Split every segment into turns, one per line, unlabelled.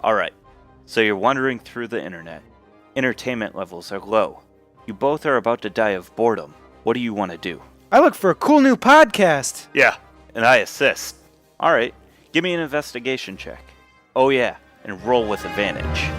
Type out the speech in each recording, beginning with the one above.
Alright, so you're wandering through the internet. Entertainment levels are low. You both are about to die of boredom. What do you want to do?
I look for a cool new podcast.
Yeah, and I assist. Alright, give me an investigation check. Oh yeah, and roll with advantage.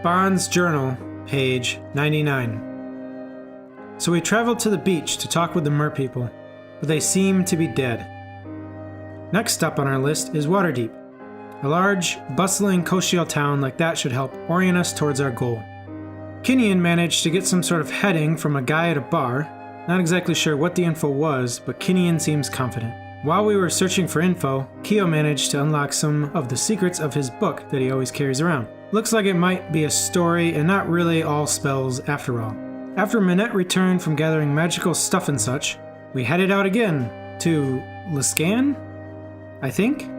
Bond's Journal, page 99. So we traveled to the beach to talk with the merpeople, but they seem to be dead. Next up on our list is Waterdeep. A large, bustling coastal town like that should help orient us towards our goal. Kinian managed to get some sort of heading from a guy at a bar. Not exactly sure what the info was, but Kinian seems confident. While we were searching for info, Keo managed to unlock some of the secrets of his book that he always carries around. Looks like it might be a story and not really all spells after all. After Minette returned from gathering magical stuff and such, we headed out again to Liscan, I think?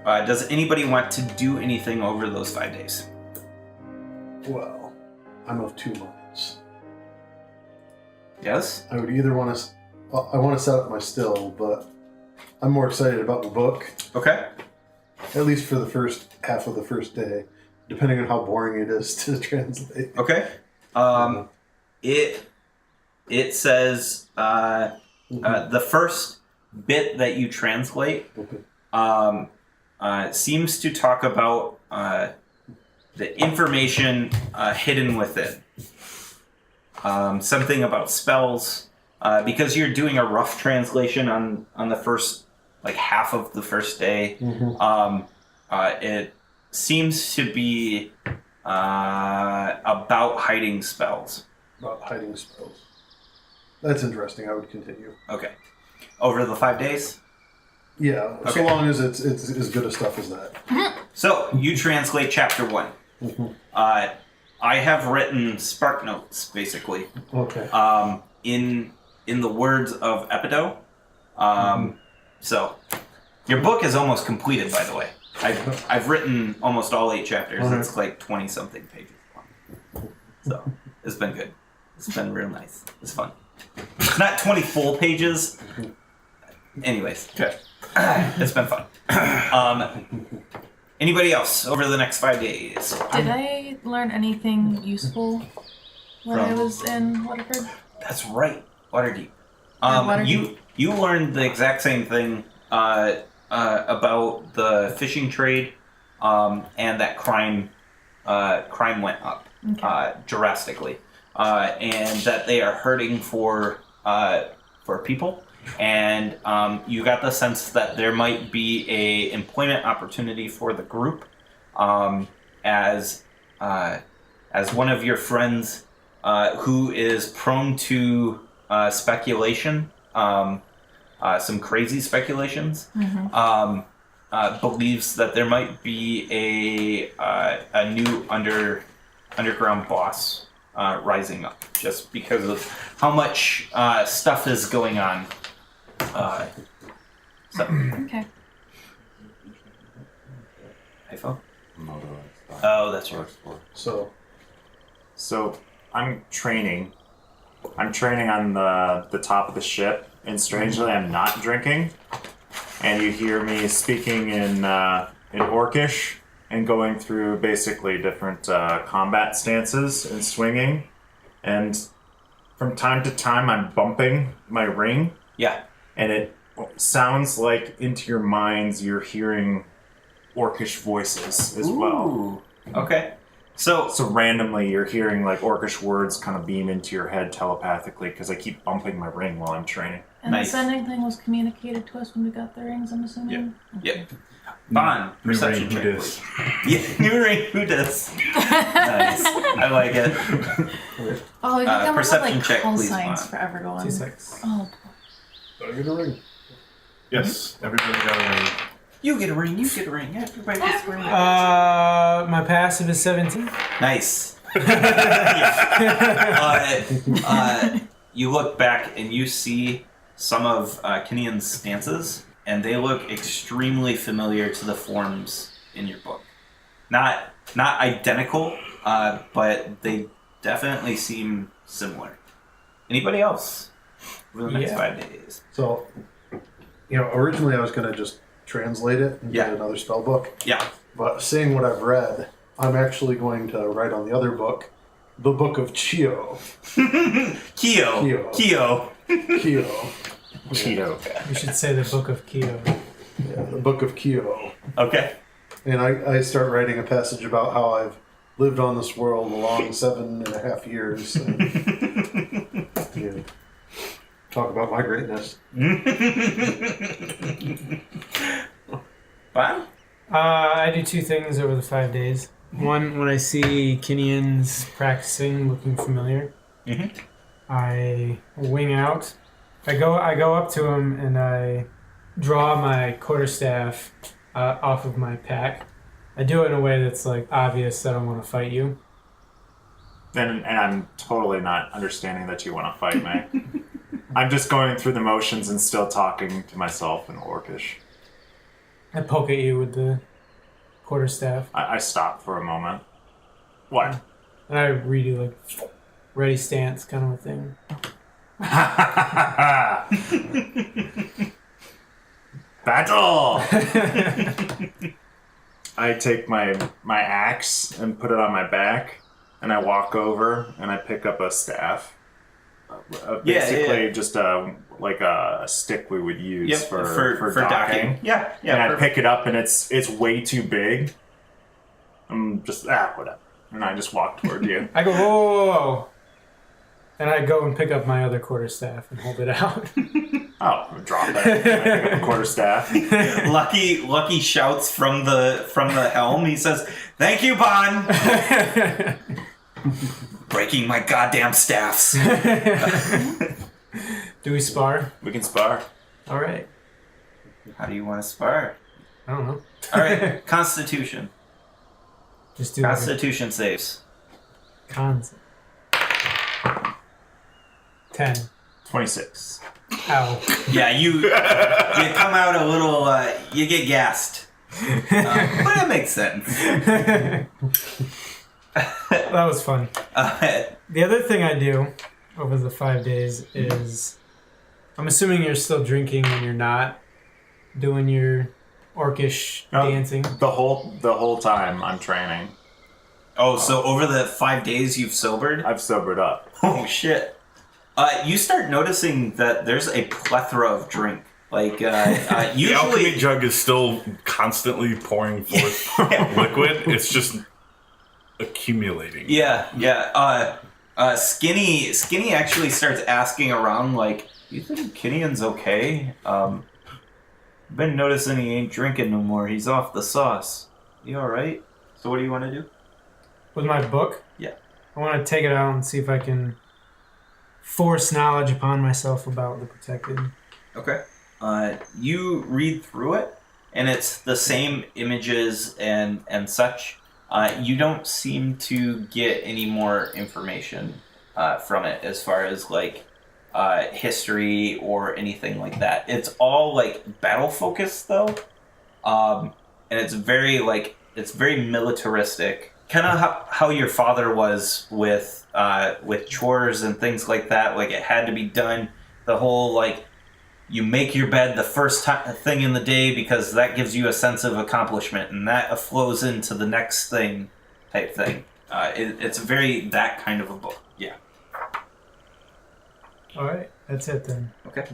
Does anybody want to do anything over those 5 days?
Well, I'm of two minds.
Yes?
I would either want to... I want to set up my still, but I'm more excited about the book.
Okay.
At least for the first half of the first day, depending on how boring it is to translate.
Okay. It says the first bit that you translate seems to talk about the information hidden within. Something about spells. Because you're doing a rough translation on the first half of the first day. Mm-hmm. It seems to be about hiding spells.
About hiding spells. That's interesting. I would continue.
Okay. Over the 5 days?
Yeah, okay. So long as it's as good a stuff as that.
So, you translate chapter 1. Mm-hmm. I have written spark notes, basically.
Okay.
In the words of Epido. So, your book is almost completed, by the way. I've written almost all 8 chapters. Okay. It's like 20-something pages long. So, it's been good. It's been real nice. It's fun. It's not 20 full pages. Anyways, good. It's been fun. Anybody else over the next 5 days?
Did I learn anything useful when I was in Waterford?
That's right. Waterdeep. Waterdeep. You learned the exact same thing about the fishing trade, and that crime went up drastically, and that they are hurting for people. And you got the sense that there might be a employment opportunity for the group, as one of your friends who is prone to speculation, some crazy speculations, mm-hmm. Believes that there might be a new underground boss rising up, just because of how much stuff is going on.
Okay.
iPhone? Oh, that's right.
So I'm training. I'm training on the top of the ship, and strangely, I'm not drinking. And you hear me speaking in Orcish and going through basically different combat stances and swinging. And from time to time, I'm bumping my ring.
Yeah.
And it sounds like into your minds you're hearing Orcish voices as well.
Okay. So
randomly you're hearing Orcish words kind of beam into your head telepathically because I keep bumping my ring while I'm training.
And the sending thing was communicated to us when we got the rings, I'm assuming?
Yeah. Yep. Bond, perception check, please. Yeah, new ring, who does? Nice. I like it.
Oh, you can
perception
with,
check,
call
please,
signs
Bond.
for everyone.
6.
Oh,
I get a ring.
Yes, everybody got a ring.
You get a ring, everybody gets a ring.
My passive is 17.
Nice. You look back and you see some of Kinian's stances, and they look extremely familiar to the forms in your book. Not identical, but they definitely seem similar. Anybody else over the next 5 days?
So, originally I was going to just translate it and get another spell book.
Yeah.
But seeing what I've read, I'm actually going to write on the other book, the Book of Chio.
Kyo.
Cheeto.
You should say the Book of Kyo.
Yeah, the Book of Kyo.
Okay.
And I start writing a passage about how I've lived on this world a long 7.5 years. And, talk about my greatness.
Fine.
I do two things over the 5 days. One, when I see Kinians practicing, looking familiar, I wing out. I go up to him and I draw my quarterstaff off of my pack. I do it in a way that's like obvious that I want to fight you.
And I'm totally not understanding that you want to fight me. I'm just going through the motions and still talking to myself in Orcish.
I poke at you with the quarterstaff.
I stop for a moment. What?
And I redo like ready stance kind of a thing.
Battle! I take my axe and put it on my back, and I walk over and I pick up a staff. Basically, just a stick we would use for docking.
Yeah.
And I pick it up and it's way too big. I'm just whatever. And I just walk toward you.
I go, whoa. And I go and pick up my other quarterstaff and hold it out.
Oh, drop it. I pick up a quarterstaff.
Lucky shouts from the helm. He says, "Thank you, Bon." Breaking my goddamn staffs.
Do we spar?
We can spar.
All right.
How do you want to spar?
I don't know.
All right, Constitution.
Just do
Constitution saves.
Cons. 10.
26.
Ow.
Yeah, you come out a little. You get gassed, but it makes sense.
That was fun. The other thing I do over the 5 days is, I'm assuming you're still drinking when you're not doing your orcish dancing.
The whole time I'm training.
Oh, so over the 5 days you've sobered?
I've sobered up.
Oh shit! You start noticing that there's a plethora of drink. Like usually,
the alchemy jug is still constantly pouring forth liquid. It's just accumulating.
Yeah. Skinny actually starts asking around, like, "You think Kinian's okay? Been noticing he ain't drinking no more. He's off the sauce. You all right? So what do you want to do?"
With my book?
Yeah.
I want to take it out and see if I can force knowledge upon myself about the Protected.
Okay. You read through it, and it's the same images and such. You don't seem to get any more information from it as far as like history or anything like that. It's all like battle focused though, and it's very militaristic. Kind of how your father was with chores and things like that. Like it had to be done. The whole like you make your bed the first thing in the day because that gives you a sense of accomplishment, and that flows into the next thing type thing. It's very that kind of a book. Yeah.
All right, that's it then.
Okay.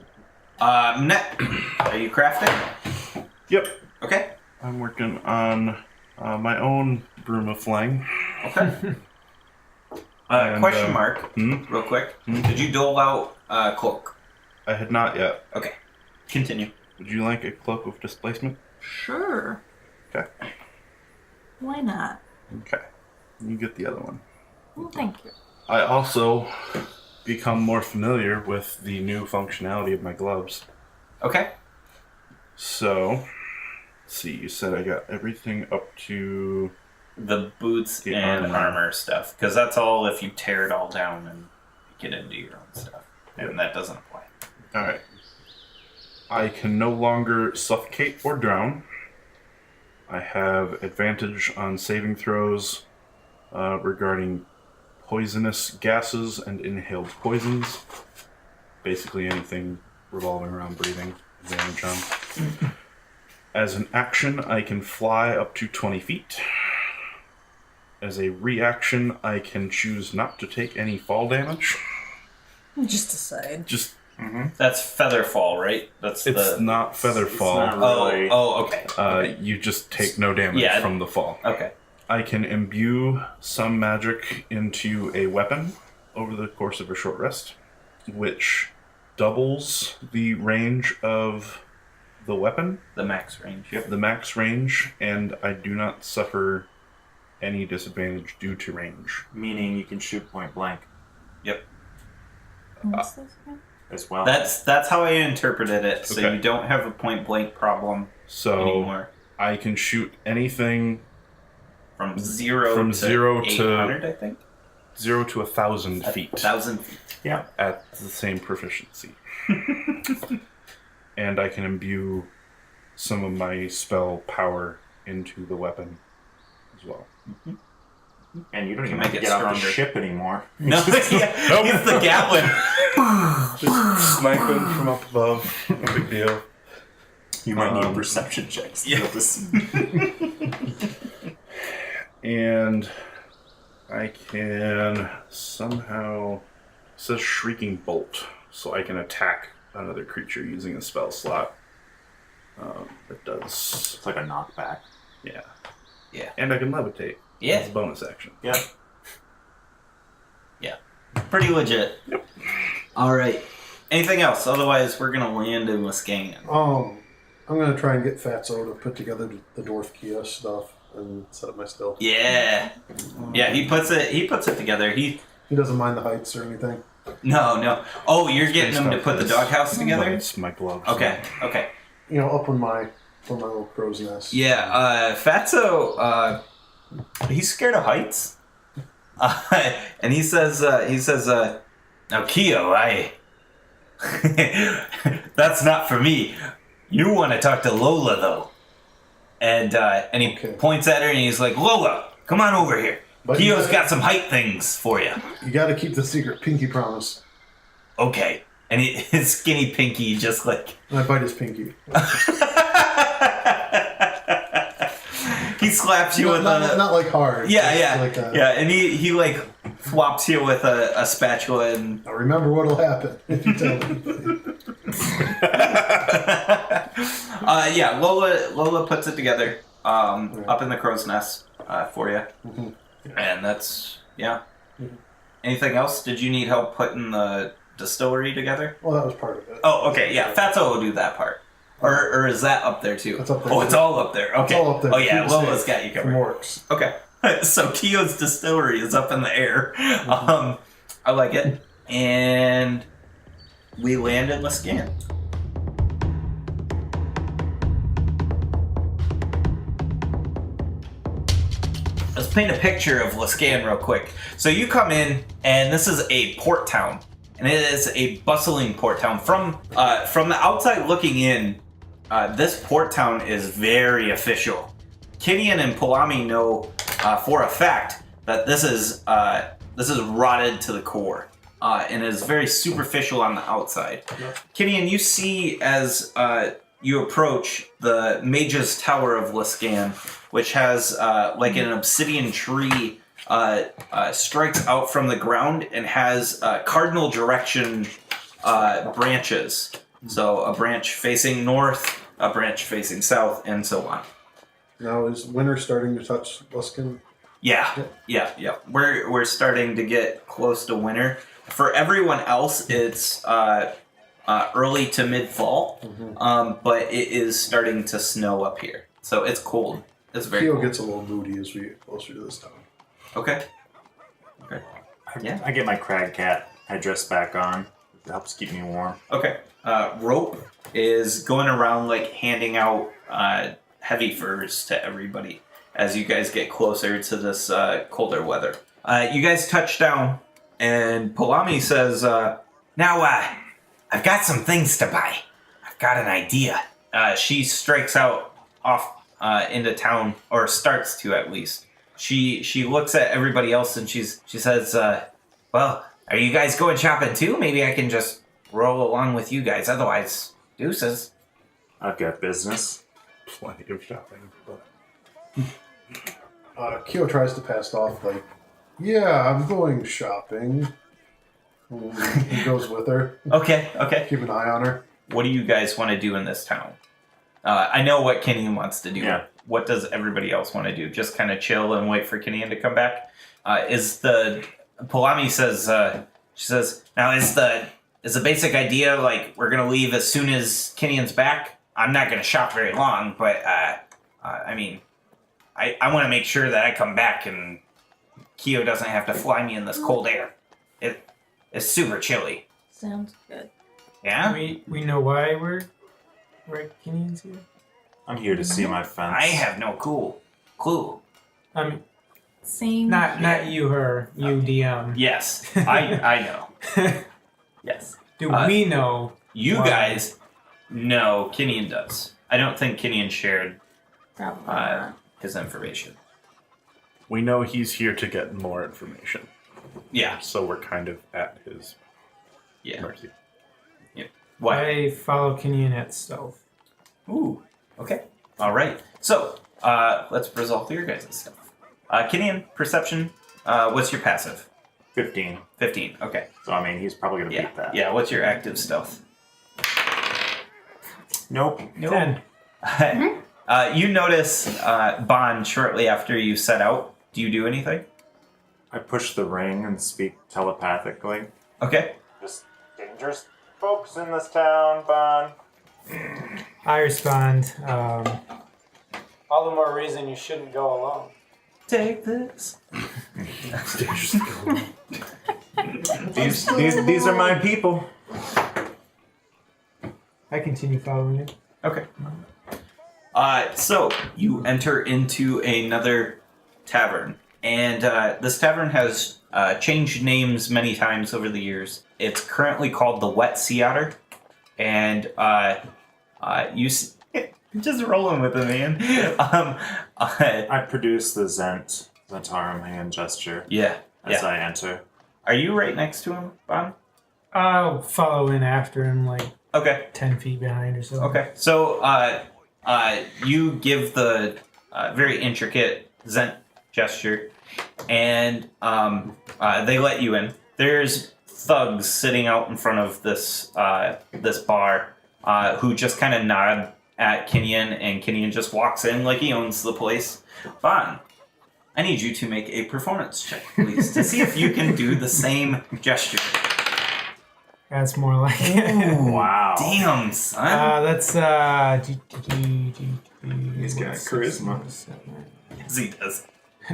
Net, are you crafting?
Yep.
Okay.
I'm working on my own broom of flang.
Okay.
And,
Question mark, real quick. Did you dole out cloak?
I had not yet.
Okay. Continue.
Would you like a cloak of displacement?
Sure.
Okay.
Why not?
Okay. You get the other one.
Well, thank you.
I also become more familiar with the new functionality of my gloves.
Okay.
So, let's see, you said I got everything up to...
The boots
The
and
armor.
armor stuff, because that's all if you tear it all down and get into your own stuff, and that doesn't apply.
Alright. I can no longer suffocate or drown. I have advantage on saving throws regarding poisonous gases and inhaled poisons. Basically anything revolving around breathing, advantage on. As an action, I can fly up to 20 feet. As a reaction, I can choose not to take any fall damage.
Just decide.
Just
That's feather fall, right?
it's not feather fall.
It's not really.
Okay.
You just take no damage
Yeah.
from the fall.
Okay.
I can imbue some magic into a weapon over the course of a short rest, which doubles the range of the weapon,
The max range. Yep.
the max range, and I do not suffer any disadvantage due to range.
Meaning you can shoot point blank
Yep.
What's this again?
as well.
That's how I interpreted it. So
Okay.
you don't have a point blank problem
So
anymore.
I can shoot anything
From zero
From
to
0 to
800, I think.
0 to 1,000 feet
1,000 feet.
Yeah.
at the same proficiency. And I can imbue some of my spell power into the weapon as well.
And you don't even
make
have to
it
get off the
stronger.
ship anymore.
No, yeah, he's the Gatlin.
Just sniping from up above. No big deal.
You might need perception checks. to
yeah.
be able to see.
And I can somehow... It says Shrieking Bolt, so I can attack another creature using a spell slot. It does...
It's like a knockback.
Yeah.
Yeah.
And I can levitate.
Yeah.
It's a bonus action.
Yeah.
Yeah. Pretty legit.
Yep.
All right. Anything else? Otherwise, we're gonna land in Lascan.
I'm gonna try and get Fatso to put together the Dwarf Kia stuff and set up my stealth.
Yeah. Yeah. He puts it together. He.
He doesn't mind the heights or anything.
No. Oh, you're getting him to
Based
put
off
the
his
doghouse together.
It's my gloves.
Okay. Okay.
You know, up on my little crow's nest.
Yeah. Fatso. He's scared of heights. And he says. Now, Keo, that's not for me. You want to talk to Lola, though. And he
Okay.
points at her and he's like, Lola, come on over here.
But you
Keo's
gotta-
got some height things for you.
You got to keep the secret. Pinky promise.
Okay. And his skinny pinky just like...
And I bite his pinky.
He slaps you with a...
Not like hard.
Yeah.
Like that.
Yeah, and he like thwops you with a spatula and...
Now remember what'll happen if you tell me.
Yeah, Lola puts it together up in the crow's nest for you.
Mhm.
And that's... Yeah.
Mhm.
Anything else? Did you need help putting the distillery together?
Well, that was part of it.
Oh, okay, yeah. Fatso will do that part. Or is that up there too?
It's up there.
Oh, it's all up there. Okay.
all up there.
Oh yeah,
Keep it
Lola's
safe
got you
From
covered.
orcs.
Okay. So Keo's distillery is up in the air. I like it. And we land in Lascan. Let's paint a picture of Lascan real quick. So you come in, and this is a port town, and it is a bustling port town. From the outside looking in, this port town is very official. Kinian and Palami know for a fact that this is rotted to the core, and is very superficial on the outside. Kinian, you see as you approach the Mage's Tower of Lascan, which has like an obsidian tree strikes out from the ground and has cardinal direction branches. So a branch facing north, a branch facing south, and so on.
Now is winter starting to touch Luskin?
Yeah. We're starting to get close to winter. For everyone else, it's early to mid fall, but it is starting to snow up here, so it's cold. It's very
Keo
cold.
gets a little moody as we get closer to this town.
Okay. Yeah.
I get my crag cat headdress back on. It helps keep me warm.
Okay. Rope is going around like handing out heavy furs to everybody as you guys get closer to this colder weather. You guys touch down, and Palami says, "Now, I've got some things to buy. I've got an idea. She strikes out off into town, or starts to at least. She looks at everybody else and she says, well, are you guys going shopping too? Maybe I can just roll along with you guys. Otherwise, deuces.
I've got business.
Plenty of shopping. But...
Kyo tries to pass it off like, yeah, I'm going shopping. He goes with her.
Okay.
Keep an eye on her.
What do you guys want to do in this town? I know what Kinian wants to do.
Yeah.
What does everybody else want to do? Just kind of chill and wait for Kinian to come back? Polami says, she says, now is the basic idea like we're going to leave as soon as Kinian's back? I'm not going to shop very long, but I mean, I want to make sure that I come back and Kyo doesn't have to fly me in this cold air. It's super chilly.
Sounds good.
Yeah?
We know why we're Kinian's here.
I'm here to see my fence.
I have no clue.
I mean,
Same.
not you, her, you DM.
Yes, I know. Yes.
Do we know?
You
why?
guys know Kinian does. I don't think Kinian shared
Probably not.
his information.
We know he's here to get more information.
Yeah.
So we're kind of at his
Yeah.
mercy.
What?
I follow Kinian at stealth.
Ooh. Okay. All right. So let's resolve your guys' stuff. Kinian, perception. What's your passive?
15.
15. Okay.
So, I mean, he's probably going to
Yeah.
beat that.
Yeah. What's your active stealth?
Nope.
10.
You notice Bond shortly after you set out. Do you do anything?
I push the ring and speak telepathically.
Okay.
Just dangerous folks in this town, Bon.
I respond, all the more reason you shouldn't go alone.
Take this.
These are my people.
I continue following you.
Okay. So you enter into another tavern, and this tavern has changed names many times over the years. It's currently called the Wet Sea Otter, and you're just rolling with it, man.
I produce the Zentarum hand gesture as I enter.
Are you right next to him, Bon?
I'll follow in after him, like
Okay.
10 feet behind or so.
Okay. So you give the very intricate Zent gesture, and they let you in. There's thugs sitting out in front of this this bar who just kind of nod at Kinian, and Kinian just walks in like he owns the place. Bon, I need you to make a performance check, please, to see if you can do the same gesture.
That's more like it.
Wow.
Damn, son.
That's,
He's got charisma.
Yes, he does.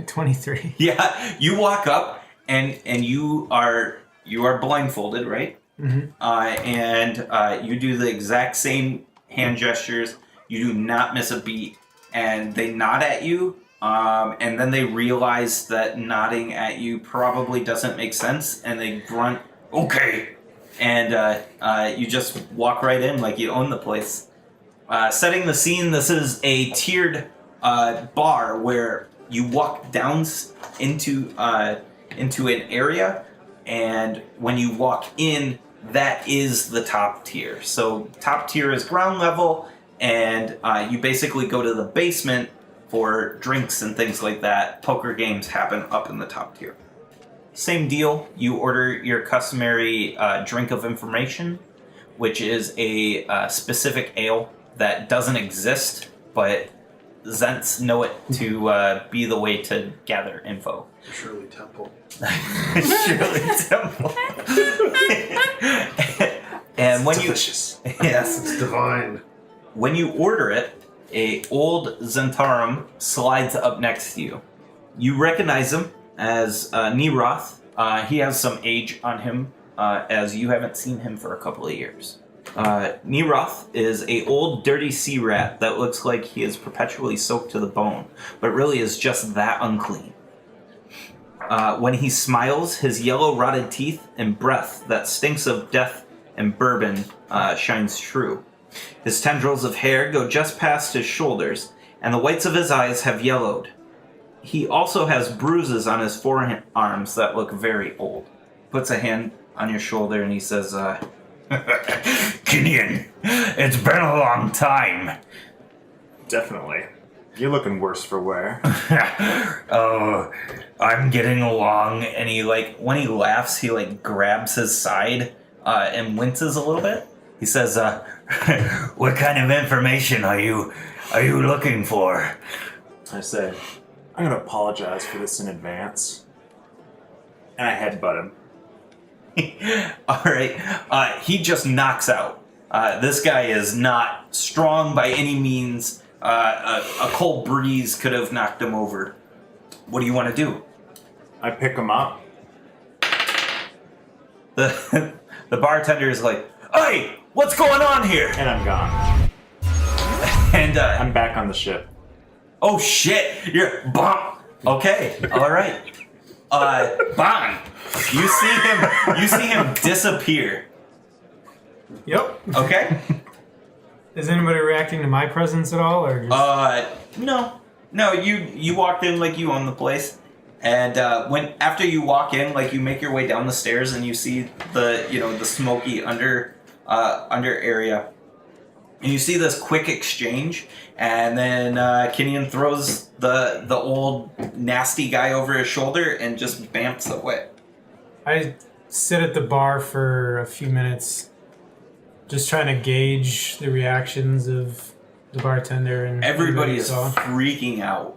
23.
Yeah, you walk up and you are blindfolded, right?
Mm-hmm.
And you do the exact same hand gestures. You do not miss a beat, and they nod at you. And then they realize that nodding at you probably doesn't make sense, and they grunt, "Okay," and you just walk right in like you own the place. Setting the scene, this is a tiered bar where you walk down into an area, and when you walk in, that is the top tier. So top tier is ground level, and you basically go to the basement for drinks and things like that. Poker games happen up in the top tier. Same deal, you order your customary drink of information, which is a specific ale that doesn't exist, but Zents know it to be the way to gather info.
Shirley Temple.
Shirley Temple. And when
Delicious.
yes,
It's divine.
when you order it, a old Zentarum slides up next to you. You recognize him as Neroth. He has some age on him, as you haven't seen him for a couple of years. Neroth is a old dirty sea rat that looks like he is perpetually soaked to the bone, but really is just that unclean. When he smiles, his yellow rotted teeth and breath that stinks of death and bourbon shines true. His tendrils of hair go just past his shoulders, and the whites of his eyes have yellowed. He also has bruises on his forearms that look very old. Puts a hand on your shoulder and he says, Kinian, it's been a long time.
Definitely. You're looking worse for wear.
Oh, I'm getting along. And he, when he laughs, he, grabs his side and winces a little bit. He says, what kind of information are you looking for?
I say, I'm going to apologize for this in advance. And I headbutt him.
All right. He just knocks out. This guy is not strong by any means. A cold breeze could have knocked him over. What do you want to do?
I pick him up.
The bartender is like, hey, what's going on here?
And I'm gone.
And
I'm back on the ship.
oh shit, you're Bon. Okay, all right. Bon, you see him disappear.
Yep.
Okay.
Is anybody reacting to my presence at all, or just...
No. You walked in like you own the place, and after you walk in, you make your way down the stairs and you see the smoky under area, and you see this quick exchange, and then Kinian throws the old nasty guy over his shoulder and just bamps away.
I sit at the bar for a few minutes, just trying to gauge the reactions of the bartender and
Everybody is
saw.
freaking out.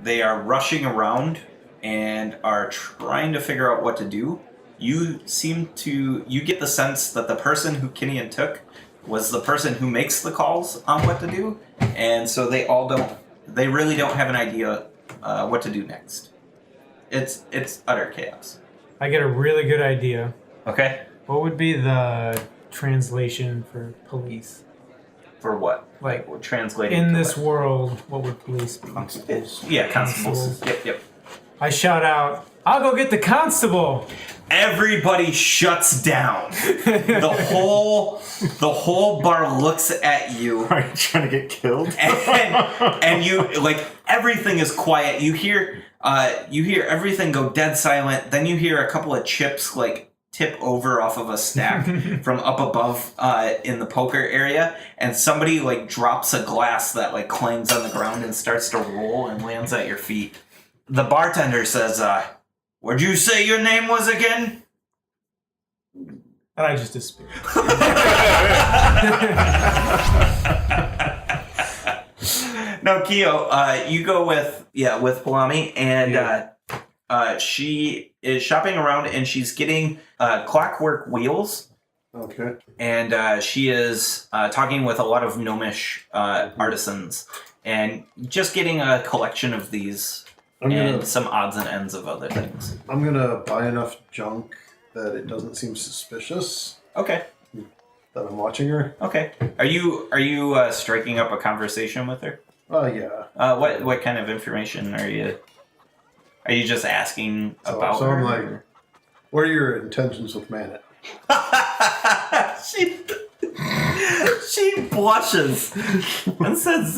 They are rushing around and are trying to figure out what to do. You get the sense that the person who Kinian took was the person who makes the calls on what to do, and so they really don't have an idea what to do next. It's utter chaos.
I get a really good idea.
Okay?
What would be the translation for police?
For what? We're translating
In
to
this
what?
world, what would police be?
Yeah, constables. Yep.
I shout out, I'll go get the constable!
Everybody shuts down. The whole bar looks at you.
Are you trying to get killed?
and you everything is quiet. You hear everything go dead silent. Then you hear a couple of chips tip over off of a stack from up above in the poker area, and somebody drops a glass that clangs on the ground and starts to roll and lands at your feet. The bartender says, what'd you say your name was again?
And I just disappear.
No, Keo, you go with Palami, and she is shopping around, and she's getting clockwork wheels.
Okay.
And she is talking with a lot of gnomish artisans, and just getting a collection of these some odds and ends of other things.
I'm gonna buy enough junk that it doesn't seem suspicious
Okay.
that I'm watching her.
Okay. Are you striking up a conversation with her?
Yeah.
What kind of information are you? Are you just asking about
So
her?
I'm like, what are your intentions with Manet?
she blushes and says,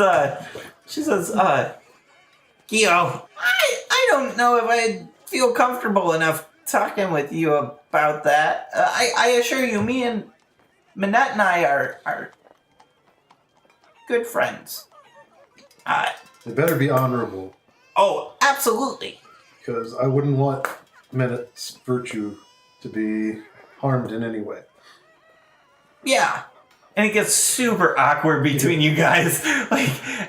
Gio, I don't know if I'd feel comfortable enough talking with you about that. I assure you, me and Manette and I are good friends.
They better be honorable,
Oh, absolutely.
because I wouldn't want Manet's virtue to be harmed in any way.
Yeah. And it gets super awkward between you guys.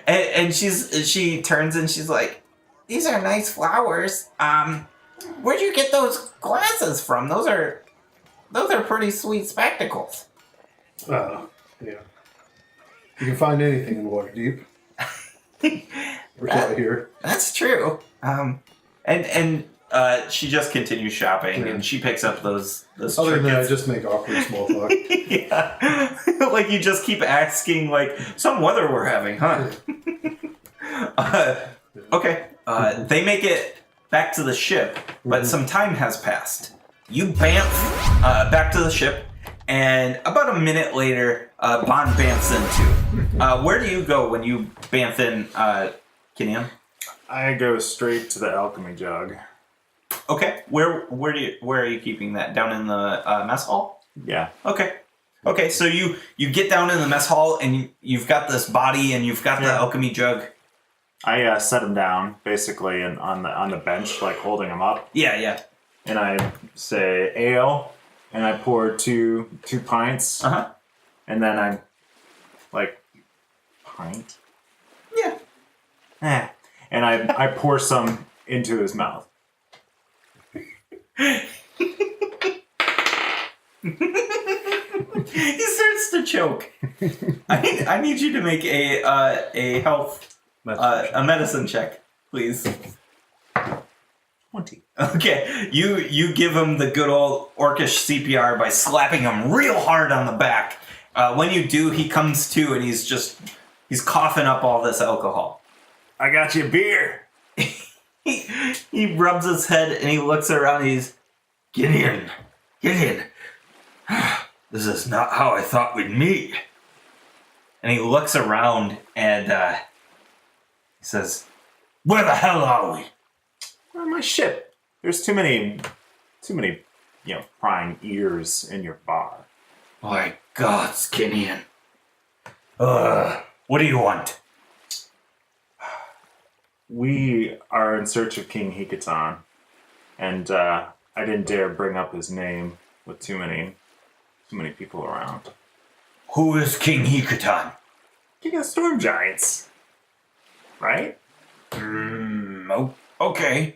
And she turns and she's like, these are nice flowers. Where'd you get those glasses from? Those are pretty sweet spectacles.
Yeah. You can find anything in Waterdeep. We're out here.
That's true. And she just continues shopping, and she picks up those
Other than that, I
trinkets.
just make awkward small talk.
Yeah. You just keep asking, some weather we're having, huh? Okay. They make it back to the ship, but some time has passed. You bamf back to the ship, And about a minute later, Bond bamfs in too. Where do you go when you bamf in, Kinian?
I go straight to the alchemy jug.
Okay. Where are you keeping that? Down in the mess hall?
Yeah.
Okay. Okay, so you get down in the mess hall and you've got this body and you've got the alchemy jug.
I set him down basically on the bench, like holding him up.
Yeah.
And I say ale, and I pour two pints.
Uh-huh.
And then I pint.
Yeah.
And I pour some into his mouth.
He starts to choke. I need you to make a health a medicine check, please.
20.
Okay, you give him the good old orcish CPR by slapping him real hard on the back. When you do, he comes to and he's coughing up all this alcohol.
I got you a beer.
He rubs his head and he looks around. Get in. This is not how I thought we'd meet. And he looks around and he says, "Where the hell are we?"
On my ship. There's too many, prying ears in your bar.
My God, Skinian. What do you want?
We are in search of King Hikatan, and I didn't dare bring up his name with too many people around.
Who is King Hikatan?
King of Storm Giants, right?
Okay.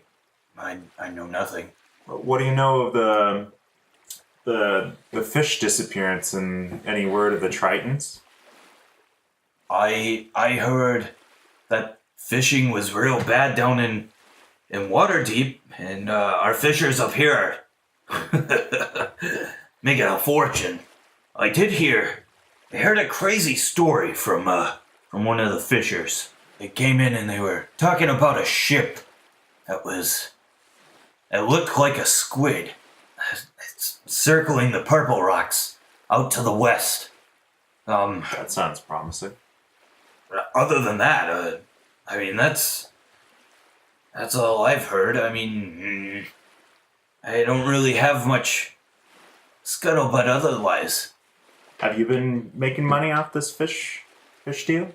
I know nothing.
What do you know of the fish disappearance and any word of the Tritons?
I heard that fishing was real bad down in Waterdeep, and our fishers up here are making a fortune. I heard a crazy story from one of the fishers. They came in and they were talking about a ship it looked like a squid. It's circling the purple rocks out to the west.
That sounds promising.
Other than that, that's all I've heard. I don't really have much scuttlebutt otherwise.
Have you been making money off this fish deal?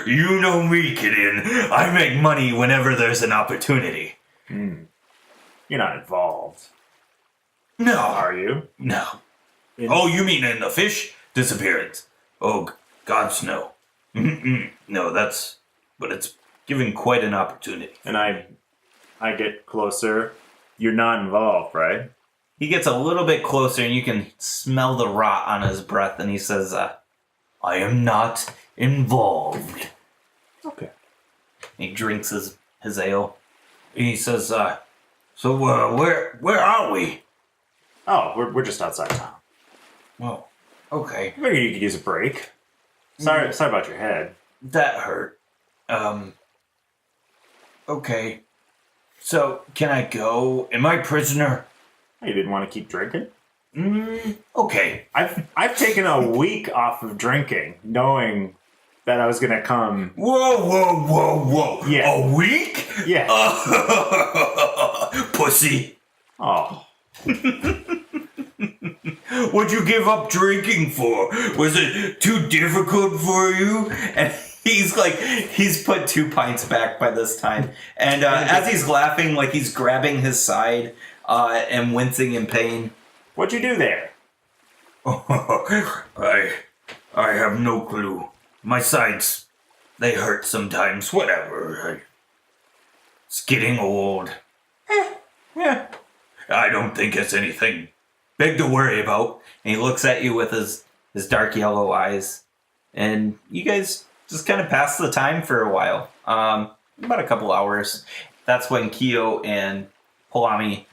You know me, Gideon. I make money whenever there's an opportunity.
You're not involved.
No.
Are you?
No. Oh, you mean in the fish disappearance? Oh, God's no. No, but it's given quite an opportunity.
And I get closer. You're not involved, right?
He gets a little bit closer and you can smell the rot on his breath and he says, I am not involved.
Okay.
He drinks his ale. He says, so where are we?
Oh, we're just outside town.
Well, okay.
I figured you could use a break. Sorry about your head.
That hurt. Okay. So, can I go? Am I prisoner?
You didn't want to keep drinking?
Okay.
I've taken a week off of drinking, knowing that I was gonna come.
Whoa.
Yeah.
A week?
Yeah.
Pussy.
Oh.
What'd you give up drinking for? Was it too difficult for you? And he's put 2 pints back by this time. And as he's laughing, like he's grabbing his side and wincing in pain.
What'd you do there?
I have no clue. My sides, they hurt sometimes. Whatever. It's getting old. Yeah. I don't think it's anything big to worry about. And he looks at you with his dark yellow eyes. And you guys just kind of pass the time for a while. About a couple hours. That's when Kyo and Polami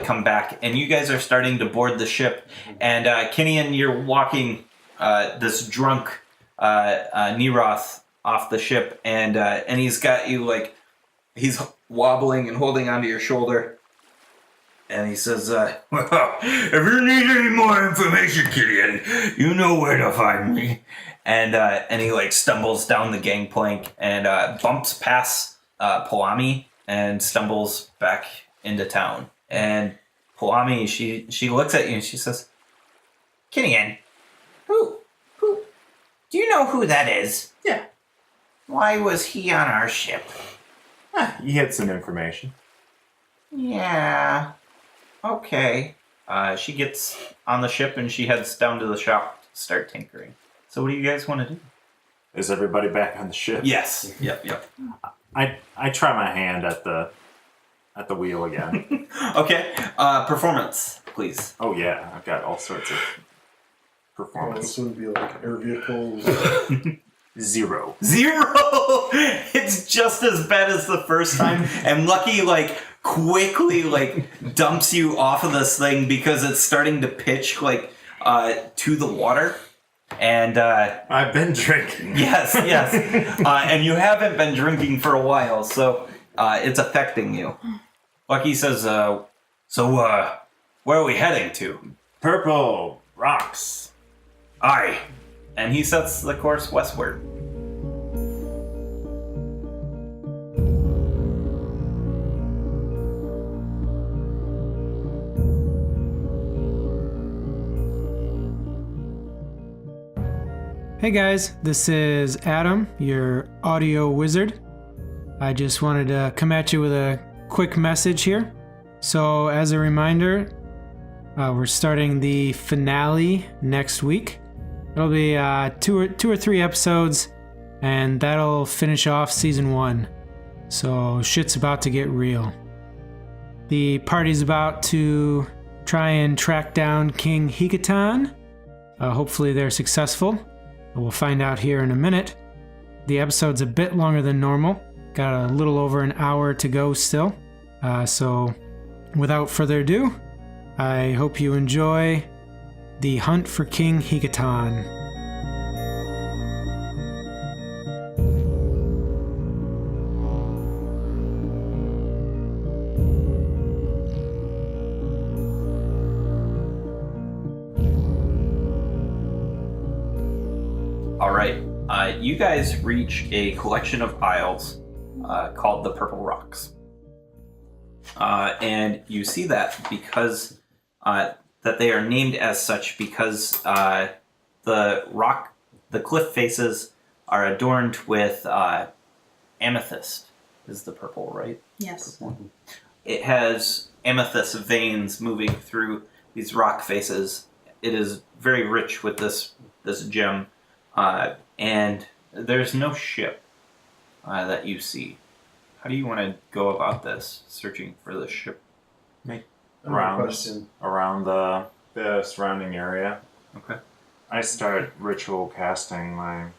come back. And you guys are starting to board the ship. And Kinian, you're walking this drunk Neroth off the ship. And he's got you he's wobbling and holding onto your shoulder. And he says, well, if you need any more information, Killian, you know where to find me. And he like stumbles down the gangplank and bumps past Polami and stumbles back into town. And Polami, she looks at you and she says, Killian, who, do you know who that is?
Yeah.
Why was he on our ship?
You had some information.
Yeah. Okay. She gets on the ship and she heads down to the shop to start tinkering. So what do you guys want to do?
Is everybody back on the ship?
Yes. Yep.
I try my hand at the wheel again.
Okay. Performance, please.
Oh yeah, I've got all sorts of performance.
This wouldn't be like air vehicles.
0.
0! It's just as bad as the first time. And Lucky, like, quickly, like, dumps you off of this thing because it's starting to pitch, like, to the water. And,
I've been drinking.
Yes. And you haven't been drinking for a while, so, it's affecting you. Lucky says, so, where are we heading to?
Purple rocks.
Aye. And he sets the course westward.
Hey guys, this is Adam, your audio wizard. I just wanted to come at you with a quick message here. So, as a reminder, we're starting the finale next week. It'll be two or three episodes, and that'll finish off season 1. So shit's about to get real. The party's about to try and track down King Hikatan. Hopefully they're successful. We'll find out here in a minute. The episode's a bit longer than normal. Got a little over an hour to go still. So without further ado, I hope you enjoy The Hunt for King Hikatan.
All right. You guys reach a collection of isles called the Purple Rocks. And you see that because that they are named as such because the cliff faces are adorned with amethyst. Is the purple, right?
Yes.
It has amethyst veins moving through these rock faces. It is very rich with this gem, and there's no ship that you see. How do you want to go about this, searching for the ship?
Around the surrounding area.
Okay.
I start ritual casting my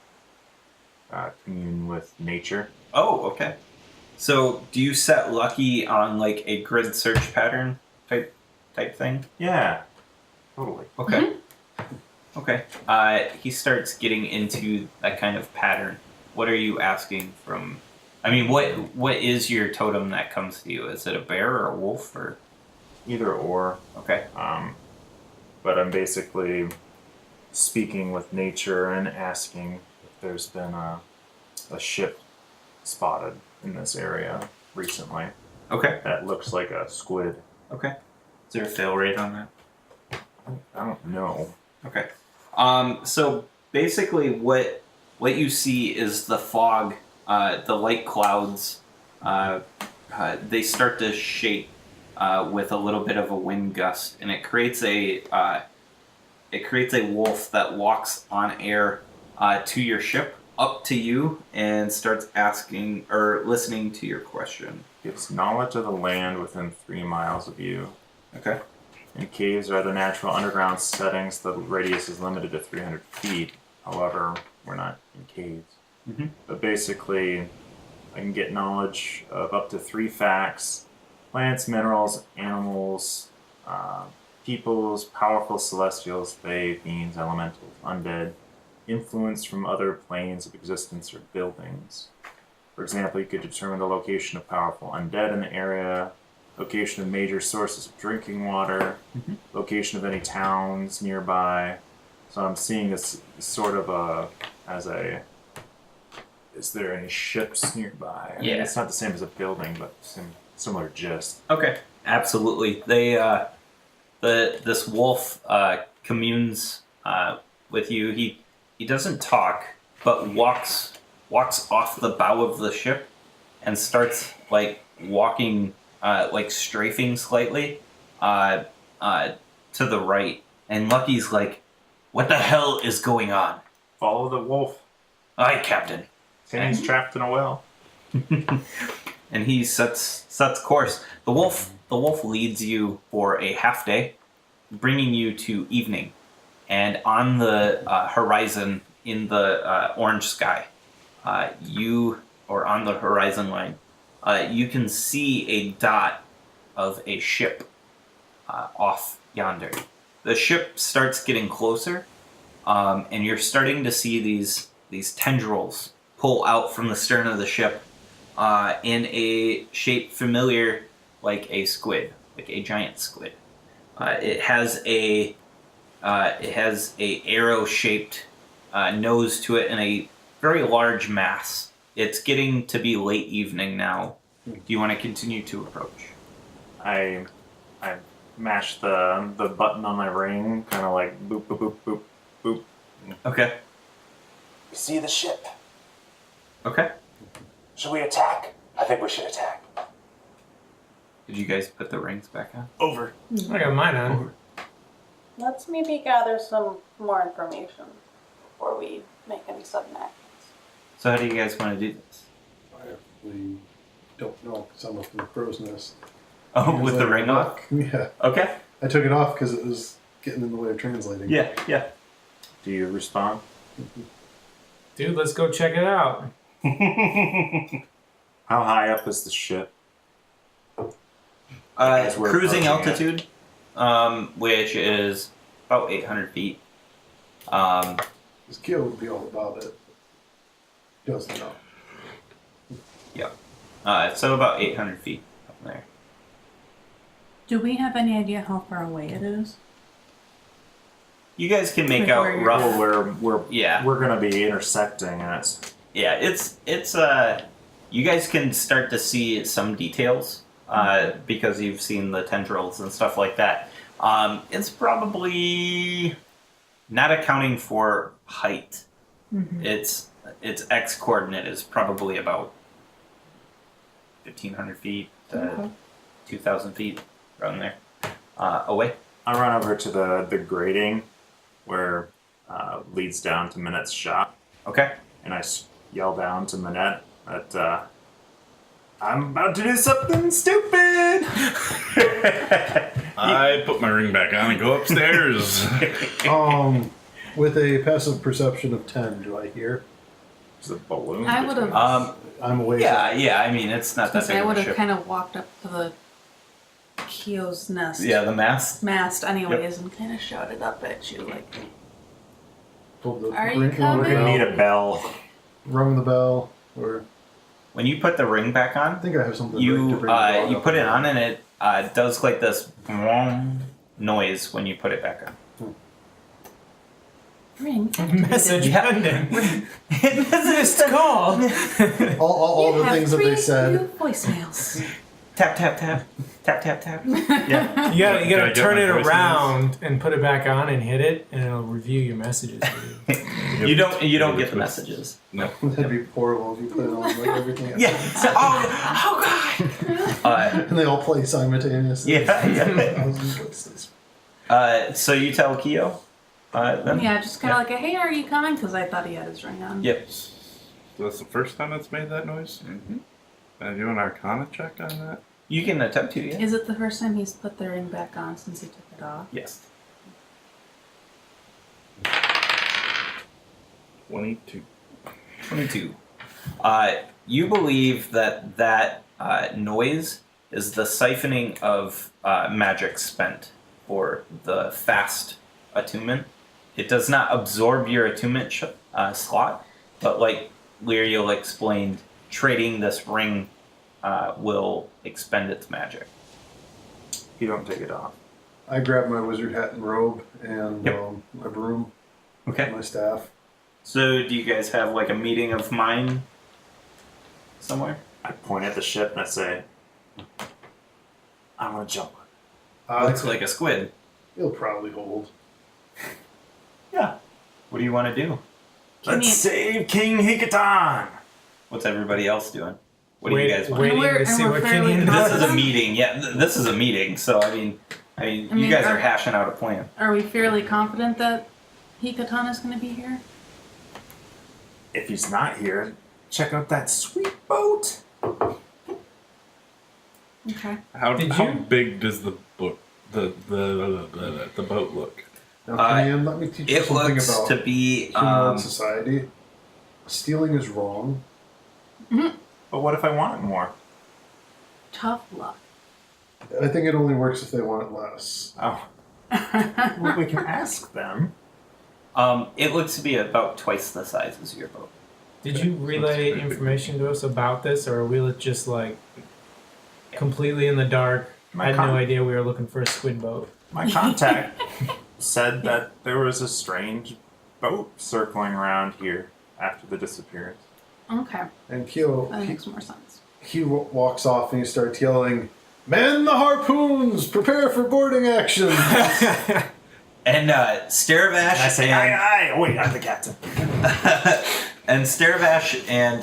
commune with nature.
Oh, okay. So, do you set Lucky on like a grid search pattern type thing?
Yeah, totally.
Okay. Okay. He starts getting into that kind of pattern. What are you asking from? I mean, what is your totem that comes to you? Is it a bear or a wolf or?
Either or.
Okay.
But I'm basically speaking with nature and asking if there's been a ship spotted in this area recently.
Okay.
That looks like a squid.
Okay. Is there a fail rate on that?
I don't know.
Okay. So basically what you see is the fog, the light clouds, they start to shape with a little bit of a wind gust, and it creates a wolf that walks on air to your ship, up to you, and starts asking or listening to your question.
Gives knowledge of the land within 3 miles of you.
Okay.
And caves are the natural underground settings. The radius is limited to 300 feet. However, we're not in caves.
Mm-hmm.
But basically, I can get knowledge of up to 3 facts: plants, minerals, animals, peoples, powerful celestials, fae, fiends, elementals, undead, influence from other planes of existence or buildings. For example, you could determine the location of powerful undead in the area, location of major sources of drinking water, location of any towns nearby. So I'm seeing this sort of is there any ships nearby? I mean,
Yeah.
it's not the same as a building, but similar gist.
Okay, absolutely. They this wolf communes with you. He doesn't talk, but walks off the bow of the ship and starts like walking, like strafing slightly to the right. And Lucky's like, "What the hell is going on?"
Follow the wolf.
Aye, Captain.
He's trapped in a well.
And he sets course. The wolf leads you for a half day, bringing you to evening, and on the horizon in the orange sky, on the horizon line, you can see a dot of a ship off yonder. The ship starts getting closer, and you're starting to see these tendrils pull out from the stern of the ship in a shape familiar like a squid, like a giant squid. It has a arrow-shaped nose to it and a very large mass. It's getting to be late evening now. Do you want to continue to approach?
I mash the button on my ring, kind of like boop, boop, boop, boop, boop.
Okay.
We see the ship.
Okay.
Should we attack? I think we should attack.
Did you guys put the rings back on?
Over.
I got mine on.
Let's maybe gather some more information before we make any sudden actions.
So how do you guys want to do this?
We don't know because I'm up in the crow's nest.
Oh, with the ring off?
Yeah.
Okay.
I took it off because it was getting in the way of translating.
Yeah.
Do you respond?
Dude, let's go check it out.
How high up is the ship? As we're
Cruising
approaching
altitude, which is about 800 feet.
His Kyo would be all about it. He doesn't know.
Yeah. So about 800 feet up there.
Do we have any idea how far away it is?
You guys can make
Like
out
where you're-
rough.
Well, we're gonna be intersecting it.
Yeah, it's you guys can start to see some details because you've seen the tendrils and stuff like that. It's probably not accounting for height.
Mm-hmm.
Its x coordinate is probably about 1,500 feet to 2,000 feet around there away.
I run over to the grating where leads down to Minette's shop,
Okay.
and I yell down to Minette that I'm about to do something stupid.
I put my ring back on and go upstairs.
With a passive perception of 10, do I hear?
There's a balloon.
I would have.
I'm away.
Yeah. I mean, it's not that big
I
of
would
a
have
ship.
kind of walked up to the Kyo's nest.
Yeah, the mast.
Mast, anyways, and kind of shouted up at you like,
Pulled the
Are you
ring-
coming?
We're gonna need a bell.
Rung the bell, or
When you put the ring back
I
on,
think I have something. to
you
bring the dog
you
up.
put it on and it does like this noise when you put it back on.
ring.
Message
Yeah.
pending.
Missed
Call.
All the things that they
New
said.
voicemails.
Tap tap tap tap tap tap. Yeah.
You gotta
Can I get
turn
my
it
voicemails?
around and put it back on and hit it, and it'll review your messages for you.
You don't get the messages.
No.
That'd be horrible if you put it on like everything. else.
Yeah. So, oh god.
And they all play simultaneously.
Yeah.
Thousands of voices.
So you tell Kyo. Then.
Yeah, just kind of like, hey, are you coming? Because I thought he had his ring on.
Yep.
So that's the first time it's made that noise?
Mm-hmm.
Can I do an Arcana check on that?
You can attempt to. Yeah.
Is it the first time he's put the ring back on since he took it off?
Yes.
22.
22. You believe that noise is the siphoning of magic spent for the fast attunement. It does not absorb your attunement slot, but like Lyriel explained, trading this ring will expend its magic.
You don't take it off.
I grab my wizard hat and robe and
Yep.
my broom,
Okay.
my staff.
So, do you guys have like a meeting of mine somewhere?
I point at the ship and I say, I'm gonna jump.
Looks like a squid.
He'll probably hold.
Yeah. What do you want to do?
Let's save King Hikaton!
What's everybody else doing? What do you guys want?
Waiting
We're-
to see
and we're
what
fairly
King
This is a
Awesome.
meeting. Yeah, this is a meeting. So you
mean,
guys are
are-
hashing out a plan.
Are we fairly confident that Hikatan is going to be here?
If he's not here, check out that sweet boat!
Okay.
How
Did
how
you-
big does the book the boat look?
Now, Canyon, let me teach you
It
something
looks
about
to be.
humanoid society. Stealing is wrong.
But what if I want it more?
Tough luck.
I think it only works if they want it less.
Oh. Well, we can ask them.
It looks to be about twice the size as your boat.
Did you relay information to us about this, or are we just like completely in the dark? I had no idea we were looking for a squid boat.
My contact said that there was a strange boat circling around here after the disappearance.
Okay.
And Kyo,
That makes more sense.
he walks off and he starts yelling, "Man the harpoons! Prepare for boarding action!"
And Staravash
I say, aye, aye! Wait, I'm the captain.
and Staravash and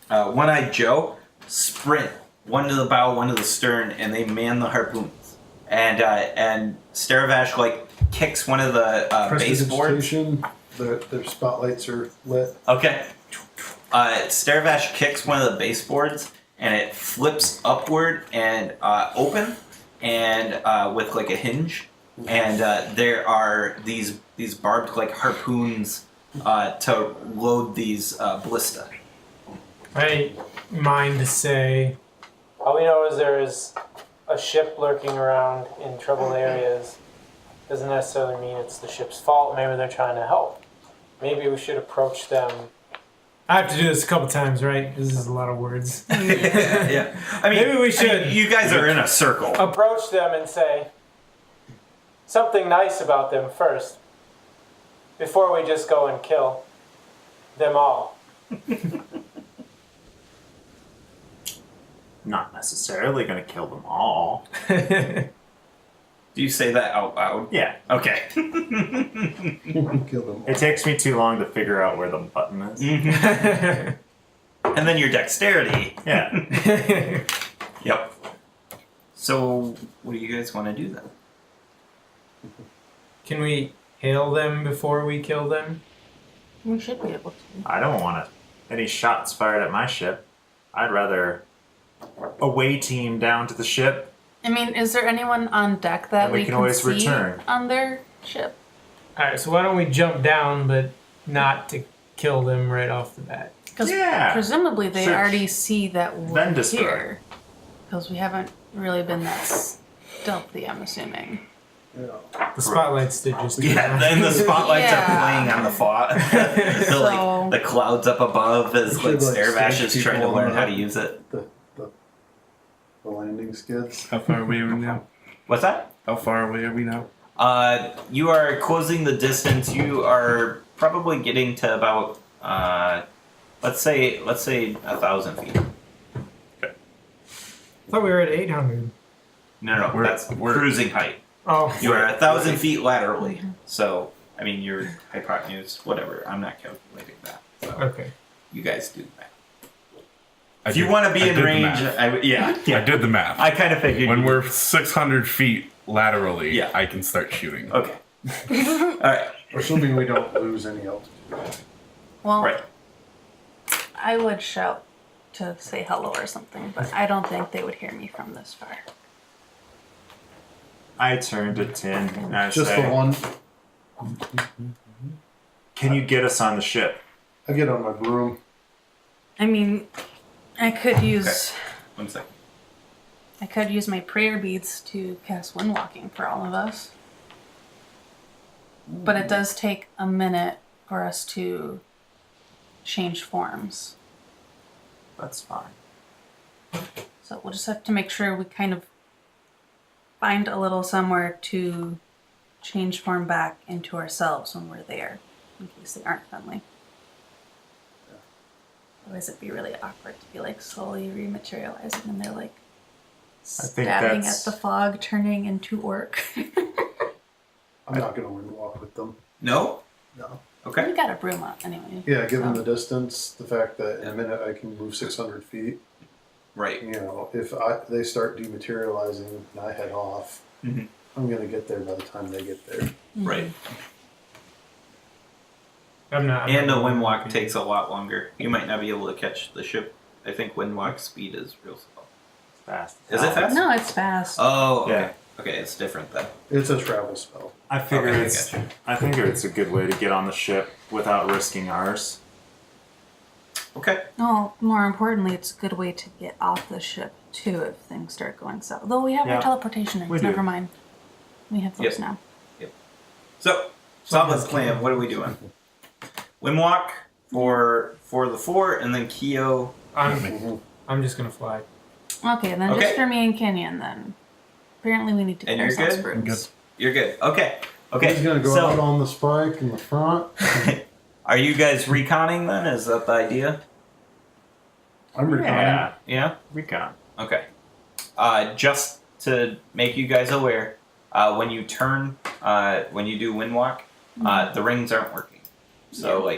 One-Eyed Joe sprint, one to the bow, one to the stern, and they man the harpoons. And Staravash like kicks one of the baseboards.
Prestidigitation, their spotlights are lit.
Okay. Staravash kicks one of the baseboards, and it flips upward and open, and with like a hinge, and there are these barbed like harpoons to load these ballista.
I mind to say, all we know is there is a ship lurking around in troubled areas. Doesn't necessarily mean it's the ship's fault. Maybe they're trying to help. Maybe we should approach them. I have to do this a couple times, right? This is a lot of words.
Yeah. I mean,
Maybe we should.
You guys are in a circle.
Approach them and say something nice about them first, before we just go and kill them all.
Not necessarily gonna kill them all.
Do you say that out loud?
Yeah.
Okay.
Kill them.
It takes me too long to figure out where the button is.
And then your dexterity.
Yeah.
Yep. So, what do you guys want to do then?
Can we hail them before we kill them?
We should be able to.
I don't want any shots fired at my ship. I'd rather away team down to the ship.
I mean, is there anyone on deck that
And we
we
can
can
always
see
return.
on their ship?
Alright, so why don't we jump down, but not to kill them right off the bat?
Because
Yeah.
presumably they
Sure.
already see that we're
Then destroy.
here. Because we haven't really been that stealthy, I'm assuming.
Yeah.
The spotlights did just
Yeah, then the spotlights
Yeah.
are playing on the
So-
like the clouds up above as like
Should, like,
Staravash
stage
is trying to
people
learn
on
how to
the-
use it.
The landing skids.
How far away are we now?
What's that?
How far away are we now?
You are closing the distance. You are probably getting to about let's say 1,000 feet.
I thought we were at 800.
No,
We're-
that's
we're-
cruising height.
Oh.
You are 1,000 feet laterally. So I mean your hypotenuse, whatever. I'm not calculating that. So
Okay.
you guys do that.
I
If you
did-
want to be
I
in
did the
range,
math.
yeah.
I did the math.
I kind of figured.
When
you
we're 600 feet laterally,
Yeah.
I can start shooting.
okay. All right.
Assuming we don't lose any altitude.
Well,
Right.
I would shout to say hello or something, but I don't think they would hear me from this far.
I turn to Tin and I
Just
say,
the one.
can you get us on the ship?
I get on my broom.
I mean, I could use
1 second.
I could use my prayer beads to cast windwalking for all of us. But it does take a minute for us to change forms.
That's fine.
So we'll just have to make sure we kind of find a little somewhere to change form back into ourselves when we're there, in case they aren't friendly. Otherwise it'd be really awkward to be like slowly rematerializing and they're like
think
stabbing
that's-
at the fog, turning into orc.
I'm not going to walk with them.
No?
No.
Okay.
We got a broom up anyway.
Yeah, given
so.
the distance, the fact that in a minute I can move 600 feet,
Right.
you know, if they start dematerializing and I head off,
Mhm.
I'm going to get there by the time they get there.
Right.
I'm not.
And the wind walk takes a lot longer. You might not be able to catch the ship. I think wind walk speed is real slow.
Fast.
Is it fast?
No, it's fast.
Oh, okay.
Yeah.
Okay, it's different then.
It's a travel spell.
I figure
Okay,
it's.
gotcha.
I think it's a good way to get on the ship without risking ours.
Okay.
No, more importantly, it's a good way to get off the ship too if things start going south. Though we have
Yeah.
our teleportation rings,
We do.
never mind. We have those
Yep.
now.
So, solid plan. What are we doing? Wind walk for the 4, and then Keo.
I'm just gonna fly.
Okay, then
Okay.
just for me and Kenyon then. Apparently we need to
And
get
you're
ourselves
good?
brooms.
Good.
You're good. Okay. Okay.
He's going to go
so,
out on the spike in the front.
are you guys reconning then? Is that the idea?
I'm reconning.
Yeah.
Yeah.
Recon.
Okay. Just to make you guys aware, when you turn, when you do wind walk, the rings aren't working. So,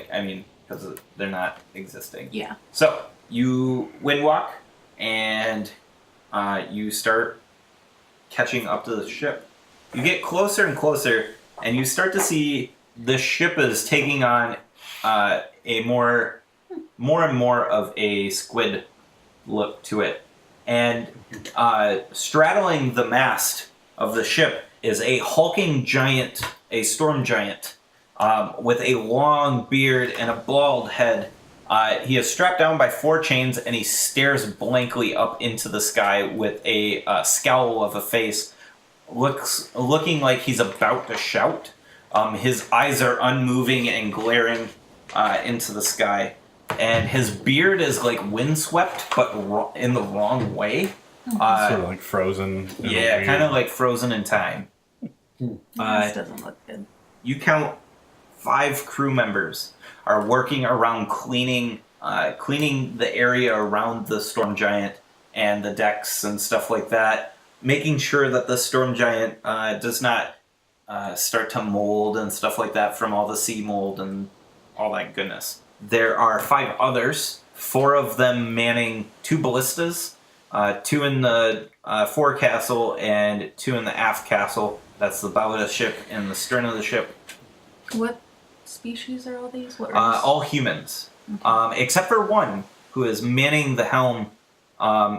because they're not existing.
Yeah.
So, you wind walk, and you start catching up to the ship. You get closer and closer, and you start to see the ship is taking on a more and more of a squid look to it. And straddling the mast of the ship is a hulking giant, a storm giant, with a long beard and a bald head. He is strapped down by 4 chains, and he stares blankly up into the sky with a scowl of a face, looking like he's about to shout. His eyes are unmoving and glaring into the sky, and his beard is like windswept, but in the wrong way.
Sort of like frozen. in a
Yeah,
weird-
kind of like frozen in time.
This doesn't look good.
You count 5 crew members are working around cleaning the area around the storm giant and the decks and stuff like that, making sure that the storm giant does not start to mold and stuff like that from all the sea mold and all that goodness. There are 5 others, 4 of them manning 2 ballistas, 2 in the forecastle and 2 in the aft castle. That's the bow of the ship and the stern of the ship.
What species are all these? What race?
All humans, except for 1 who is manning the helm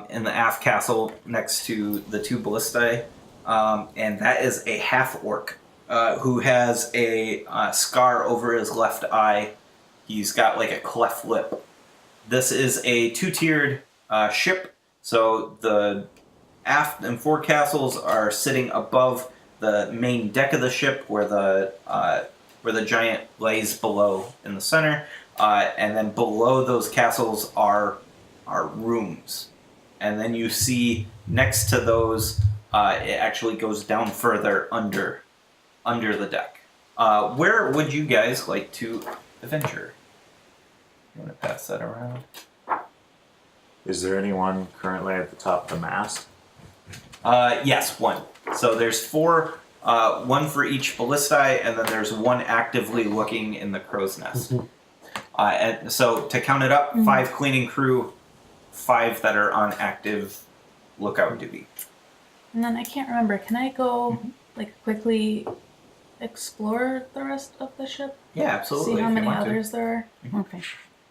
in the aft castle next to the 2 ballistae, and that is a half orc who has a scar over his left eye. He's got like a cleft lip. This is a 2-tiered ship, so the aft and forecastles are sitting above the main deck of the ship, where the giant lays below in the center, and then below those castles are rooms, and then you see next to those it actually goes down further under the deck. Where would you guys like to adventure? You want to pass that around?
Is there anyone currently at the top of the mast?
Yes, 1. So there's 4, 1 for each ballistae, and then there's 1 actively looking in the crow's nest. And so to count it up, 5 cleaning crew, 5 that are on active lookout duty.
And then I can't remember. Can I go like quickly explore the rest of the ship?
Yeah, absolutely.
See how
if you
many
want to.
others there are? Okay.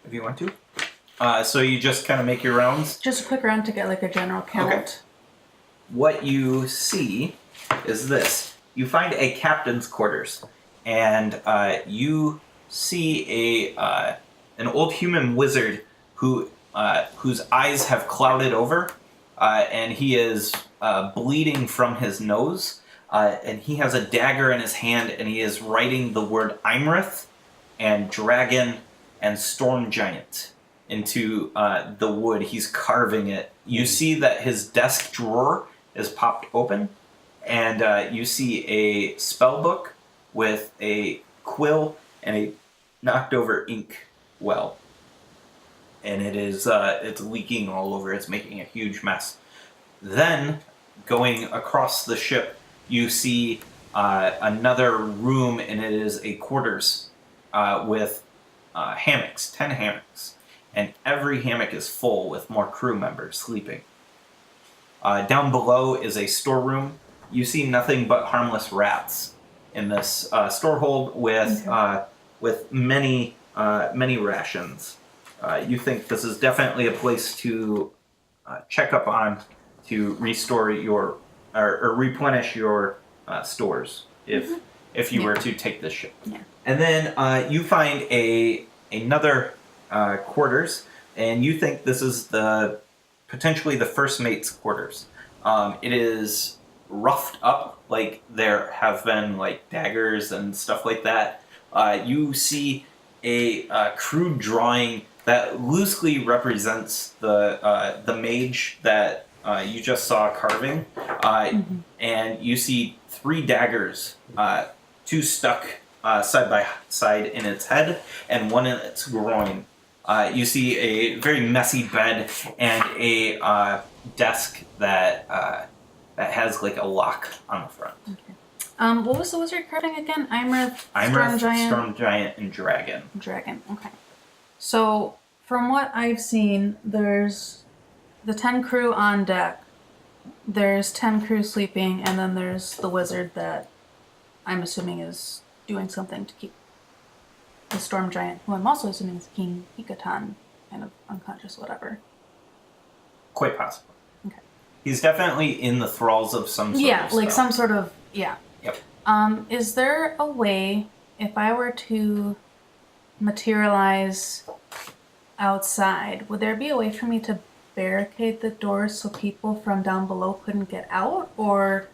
If you want to. So you just kind of make your rounds.
Just a quick round to get like a general count.
Okay. What you see is this. You find a captain's quarters, and you see an old human wizard whose eyes have clouded over, and he is bleeding from his nose, and he has a dagger in his hand, and he is writing the word Imrith and dragon and storm giant into the wood. He's carving it. You see that his desk drawer is popped open, and you see a spell book with a quill and a knocked over ink well. And it is it's leaking all over. It's making a huge mess. Then, going across the ship, you see another room, and it is a quarters with hammocks, 10 hammocks. And every hammock is full with more crew members sleeping. Down below is a storeroom. You see nothing but harmless rats in this storehold with many rations. You think this is definitely a place to check up on to restore your or replenish your stores if you were to take this ship.
Yeah.
And then you find another quarters, and you think this is potentially the first mate's quarters. It is roughed up, like there have been like daggers and stuff like that. You see a crude drawing that loosely represents the mage that you just saw carving, and you see 3 daggers, 2 stuck side by side in its head and 1 in its groin. You see a very messy bed and a desk that has like a lock on the front.
Okay. What was the wizard carving again? Imrith,
Storm Giant, and Dragon.
Dragon. Okay. So from what I've seen, there's the 10 crew on deck. There's 10 crew sleeping, and then there's the wizard that I'm assuming is doing something to keep the Storm Giant, who I'm also assuming is King Hikatan, kind of unconscious, whatever.
Quite possible.
Okay.
He's definitely in the thralls of some sort of
like
spell.
some sort of, yeah.
Yep.
Is there a way, if I were to materialize outside, would there be a way for me to barricade the doors so people from down below couldn't get out, or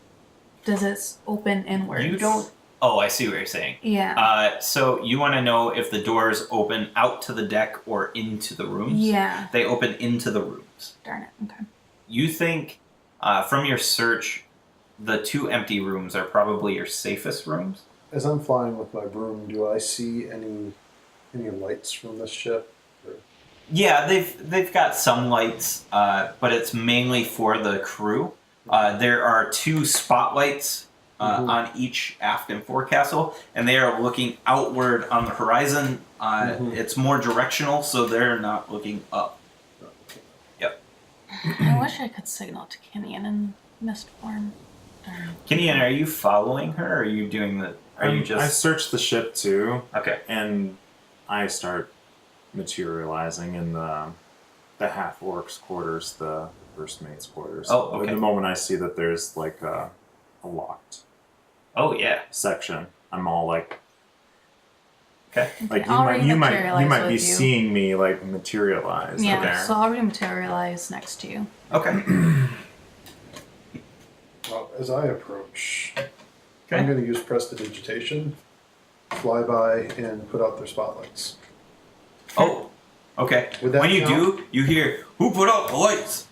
does it open inwards?
You don't... Oh, I see what you're saying.
Yeah.
So you want to know if the doors open out to the deck or into the rooms?
Yeah.
They open into the rooms.
Darn it. Okay.
You think, from your search, the 2 empty rooms are probably your safest rooms?
As I'm flying with my broom, do I see any lights from this ship? Or...
Yeah, they've got some lights, but it's mainly for the crew. There are 2 spotlights on each aft and forecastle, and they are looking outward on the horizon. It's more directional, so they're not looking up. Yep.
I wish I could signal to Kenyon in mist form. Darn.
Kenyon, are you following her, or are you doing the... Are you just...
I searched the ship too.
Okay.
And I start materializing in the half-orc's quarters, the first mate's quarters.
Oh, okay.
The moment I see that there's like a locked section, I'm all like...
Okay.
Like
I'll
you might
rematerialize
be
with you.
seeing me like materialize.
Yeah,
there.
so I'll rematerialize next to you.
Okay.
Well, as I approach,
Okay.
I'm going to use prestidigitation, fly by, and put out their spotlights.
Oh, okay.
Would that
When you
count?
do, you hear, "Who put out the lights?"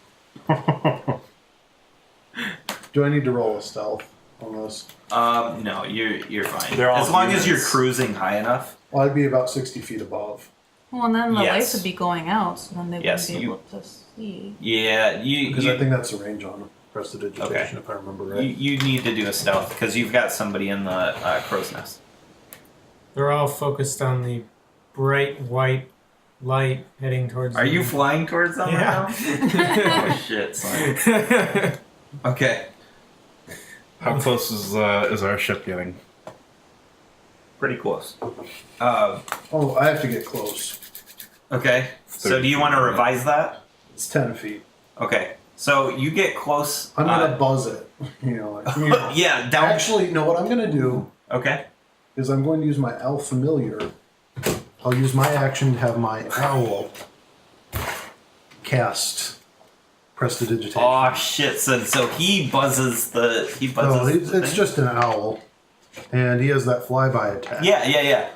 Do I need to roll a stealth on this?
No, you're fine.
They're all
as long as you're
humans.
cruising high enough.
Well, I'd be about 60 feet above.
Well, and then the
Yes.
lights would be going out, so then they
Yes,
wouldn't be
you-
able to see.
Yeah, you
Because I think that's the range on prestidigitation,
Okay.
if I remember right.
you need to do a stealth because you've got somebody in the crow's nest.
They're all focused on the bright white light heading towards
Are
them.
you flying towards them
Yeah.
right now? Oh shit, son. Okay,
How close is our ship getting?
pretty close.
Oh, I have to get close.
Okay, so do you want to revise that?
It's 10 feet.
Okay, so you get close.
I'm going to buzz it. Like,
Yeah, down.
Actually, no, what I'm going to do
Okay.
is I'm going to use my owl familiar. I'll use my action to have my owl cast prestidigitation.
Oh shit, son. So he buzzes the.
No, it's
the thing?
just an owl, and he has that flyby attack.
Yeah.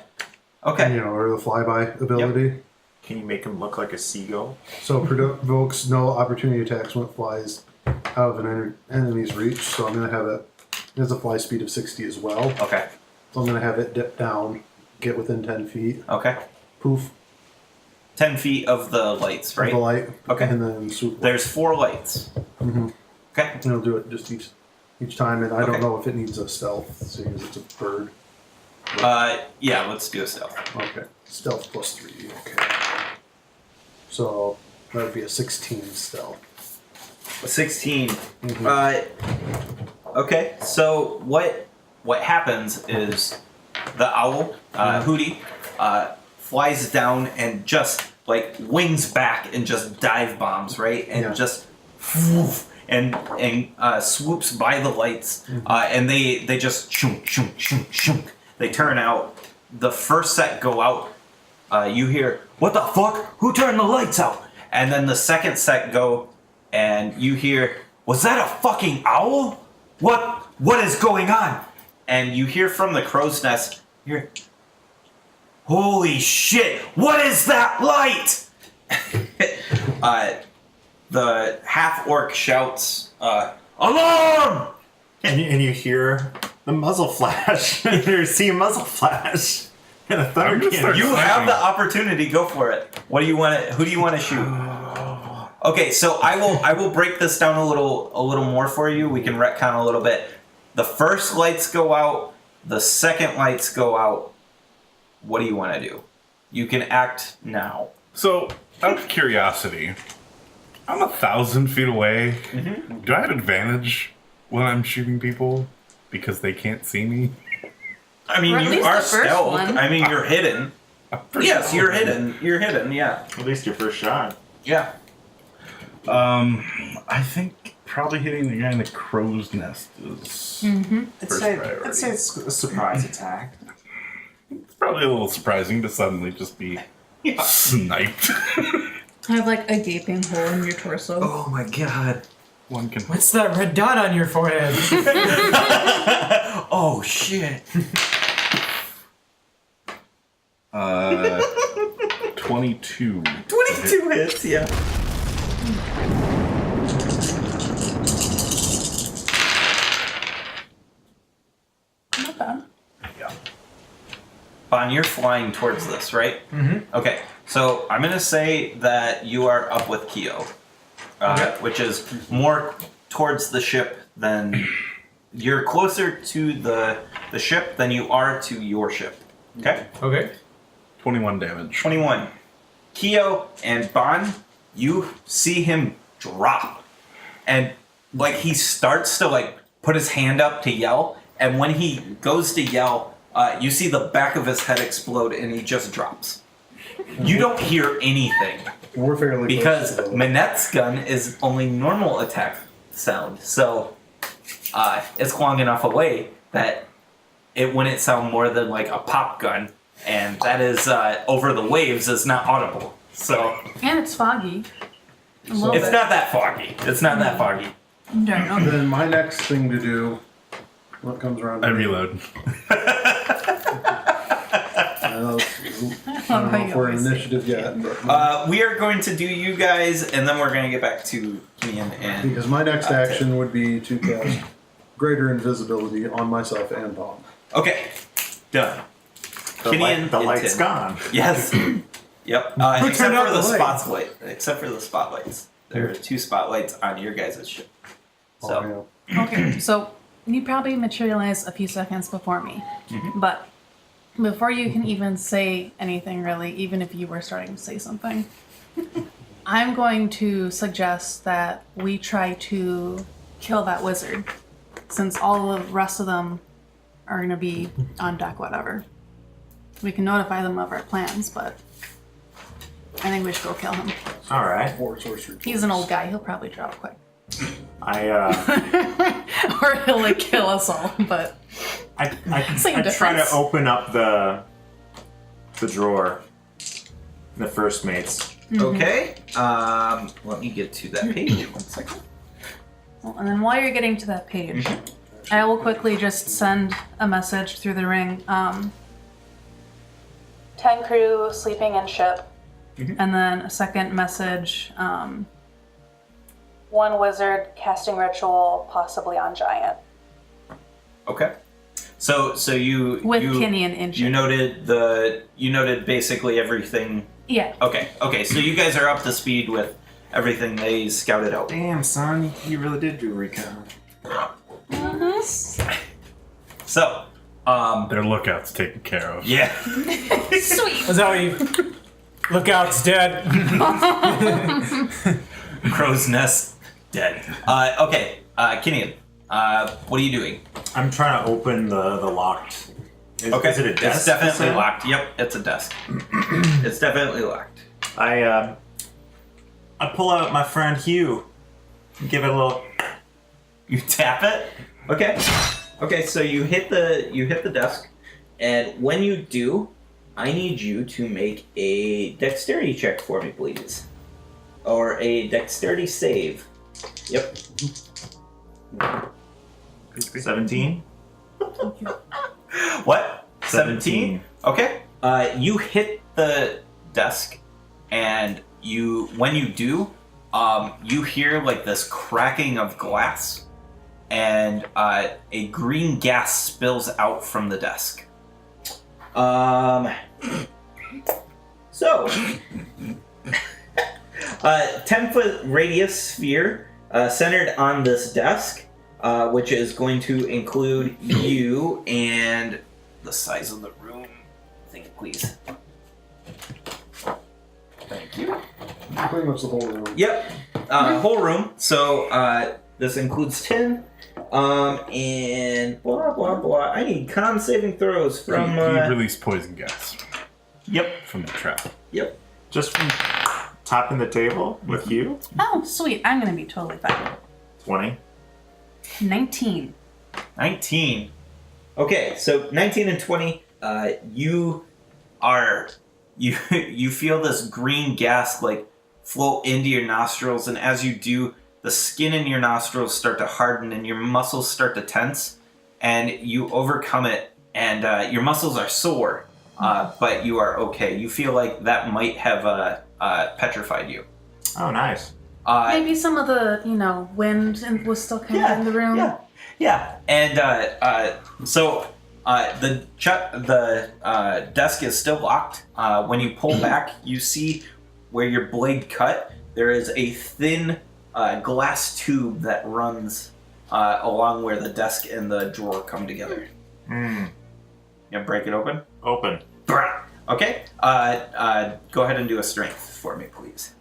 Okay.
Or the flyby ability.
Can you make him look like a seagull?
So provokes no opportunity attacks when it flies out of an enemy's reach. So I'm going to have it has a fly speed of 60 as well.
Okay.
So I'm going to have it dip down, get within 10 feet.
Okay.
Poof.
10 feet of the lights, right?
The light.
Okay.
And then swoop.
There's 4 lights.
Mm-hmm.
Okay.
And it'll do it just each time. And I
Okay.
don't know if it needs a stealth, seeing as it's a bird.
Yeah, let's do a stealth.
Okay. Stealth plus 3. Okay. So that would be a 16 stealth.
16.
Mm-hmm.
Okay, so what happens is the owl, Hootie, flies down and just like wings back and just dive bombs, right? And just and swoops by the lights, and they just shunk, shunk, shunk, shunk. They turn out. The first set go out. You hear, "What the fuck? Who turned the lights out?" And then the second set go, and you hear, "Was that a fucking owl? What is going on?" And you hear from the crow's nest, you're, "Holy shit! What is that light?" The half-orc shouts, "Alarm!"
And you hear the muzzle flash. You see a muzzle flash. And a thunder cannon.
You have the opportunity. Go for it. What do you want to? Who do you want to shoot? Okay, so I will break this down a little more for you. We can retcon a little bit. The first lights go out. The second lights go out. What do you want to do? You can act now.
So, out of curiosity, I'm 1,000 feet away.
Mm-hmm.
Do I have advantage when I'm shooting people because they can't see me?
I mean,
Or at
you
least
are
the first
stealth.
one.
I mean, you're hidden. Yes, you're hidden. You're hidden. Yeah.
At least your first shot.
Yeah.
I think probably hitting the guy in the crow's nest is first priority.
I'd say it's a surprise attack.
It's probably a little surprising to suddenly just be sniped.
I have like a gaping hole in your torso.
Oh my god.
One can.
What's that red dot on your forehead?
Oh shit.
22.
22 hits. Yeah.
Not bad.
Yeah. Bon, you're flying towards this, right?
Mm-hmm.
Okay, so I'm gonna say that you are up with Kyo, which is more towards the ship than you're closer to the ship than you are to your ship. Okay,
Okay.
21 damage.
21. Kyo and Bon, you see him drop, and like he starts to like put his hand up to yell, and when he goes to yell, you see the back of his head explode, and he just drops. You don't hear anything
We're fairly
because
close to the-
Manette's gun is only normal attack sound, so it's long enough away that it wouldn't sound more than like a pop gun, and that is over the waves is not audible. So
And it's foggy. A little
it's
bit.
not that foggy. It's not that foggy.
Darn, okay.
Then my next thing to do, what comes around?
I
to me-
reload.
I don't know if we're in initiative yet, but
We are going to do you guys, and then we're going to get back to Ian and.
because my next action would be to cast greater invisibility on myself and Bomb.
Okay, done. Kinian
The
and
light's
Tin.
gone.
Yes. Yep. Except
turned
for
out
the
the light?
spotlight. Except for the spotlights. There are 2 spotlights on your guys' ship. So.
Oh,
Okay, so you probably materialize a few seconds before me, but before you can even say anything really, even if you were starting to say something, I'm going to suggest that we try to kill that wizard, since all the rest of them are going to be on deck, whatever. We can notify them of our plans, but I think we should go kill him.
All right.
Or sorcery.
He's an old guy, he'll probably drop quick.
I
Or he'll like kill us all, but Same
try to
difference.
open up the drawer. The first mates.
Okay. Let me get to that page. 1 second.
Well, and then while you're getting to that page, I will quickly just send a message through the ring. 10 crew sleeping in ship. And then a second message.
One wizard casting ritual, possibly on giant.
Okay. So you
With
you,
Kenny and Inch.
you noted basically everything.
Yeah.
Okay. So you guys are up to speed with everything they scouted out.
Damn, son, you really did do recon.
So,
Their lookout's taken care of.
yeah.
Sweet.
Is that what you? Lookout's dead.
Crow's nest dead. Okay, Kinian, what are you doing?
I'm trying to open the locked. Is it a desk?
It's definitely
you said?
locked. Yep, it's a desk. It's definitely locked.
I pull out my friend Hugh. Give it a little.
You tap it. Okay. Okay, so you hit the desk, and when you do, I need you to make a dexterity check for me, please, or a dexterity save. Yep.
17.
What? 17? Okay. You hit the desk, and when you do, you hear like this cracking of glass, and a green gas spills out from the desk. So, 10-foot radius sphere centered on this desk, which is going to include you and the size of the room. Think it, please. Thank you.
Pretty much the whole room.
Yep, whole room. So this includes 10, and blah blah blah. I need con saving throws from.
He released poison gas
Yep,
from the trap.
yep.
Just from topping the table with you.
Oh, sweet. I'm gonna be totally fine.
20.
19.
19. Okay, so 19 and 20. You feel this green gas like float into your nostrils, and as you do, the skin in your nostrils start to harden and your muscles start to tense, and you overcome it, and your muscles are sore, but you are okay. You feel like that might have petrified you.
Oh, nice.
Maybe some of the, wind was still kind of in the room.
Yeah. And so the desk is still locked. When you pull back, you see where your blade cut. There is a thin glass tube that runs along where the desk and the drawer come together. You break it open?
Open.
Okay. Go ahead and do a strength for me, please.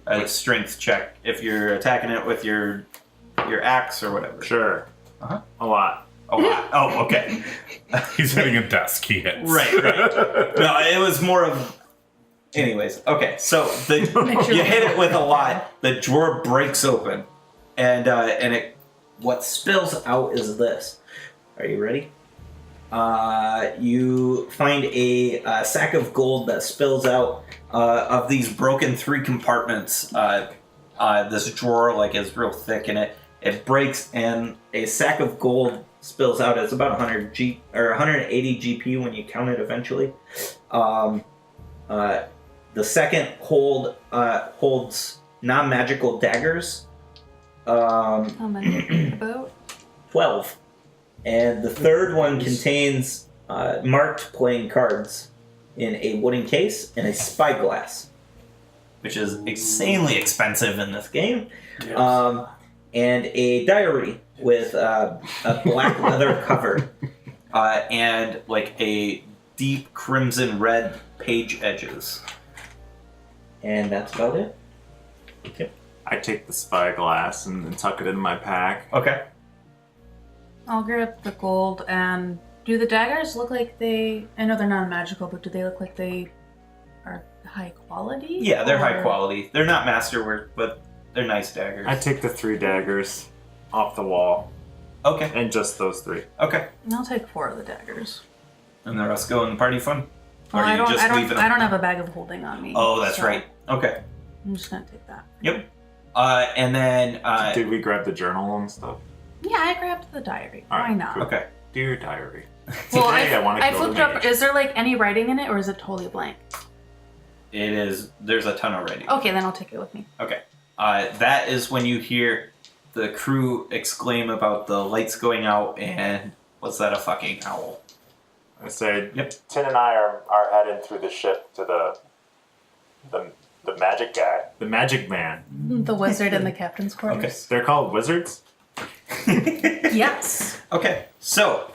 A strength check if you're attacking it with your axe or whatever.
Sure.
Uh-huh.
A lot.
A lot. Oh, okay.
He's hitting a desk. He hits.
Right. No, it was more of. Anyways, okay. So you hit it with a lot. The drawer breaks open, and it. What spills out is this. Are you ready? You find a sack of gold that spills out of these broken 3 compartments. This drawer is real thick, and it breaks, and a sack of gold spills out. It's about 180 GP when you count it eventually. The second holds non-magical daggers.
How many? About?
12. And the third one contains marked playing cards in a wooden case and a spyglass, which is insanely expensive in this game.
Yes.
And a diary with a black leather cover and a deep crimson red page edges. And that's about it. Okay.
I take the spyglass and tuck it in my pack.
Okay.
I'll grab the gold, and do the daggers look like they... I know they're not magical, but do they look like they are high quality?
Yeah, they're high quality. They're not masterwork, but they're nice daggers.
I take the 3 daggers off the wall.
Okay.
And just those 3.
Okay.
And I'll take 4 of the daggers.
And the rest go in the party fund?
Well,
Or
I
you
don't.
just
I don't.
leave it
I don't have a bag of holding on me.
Oh, that's
so
right. Okay.
I'm just gonna take that.
Yep. And then...
Did we grab the journal and stuff?
Yeah, I grabbed the diary.
All right,
Why not?
cool.
Okay.
Dear diary.
Well,
Today I want to
I
kill
flipped
the
up. Is there any writing in it, or is it totally blank?
It is. There's a ton already.
Okay, then I'll take it with me.
Okay. That is when you hear the crew exclaim about the lights going out and what's that, a fucking owl?
I say,
Yep.
Tin and I are heading through the ship to the magic guy, the magic man.
The wizard in the captain's quarters.
Okay.
They're called wizards.
Yes.
Okay, so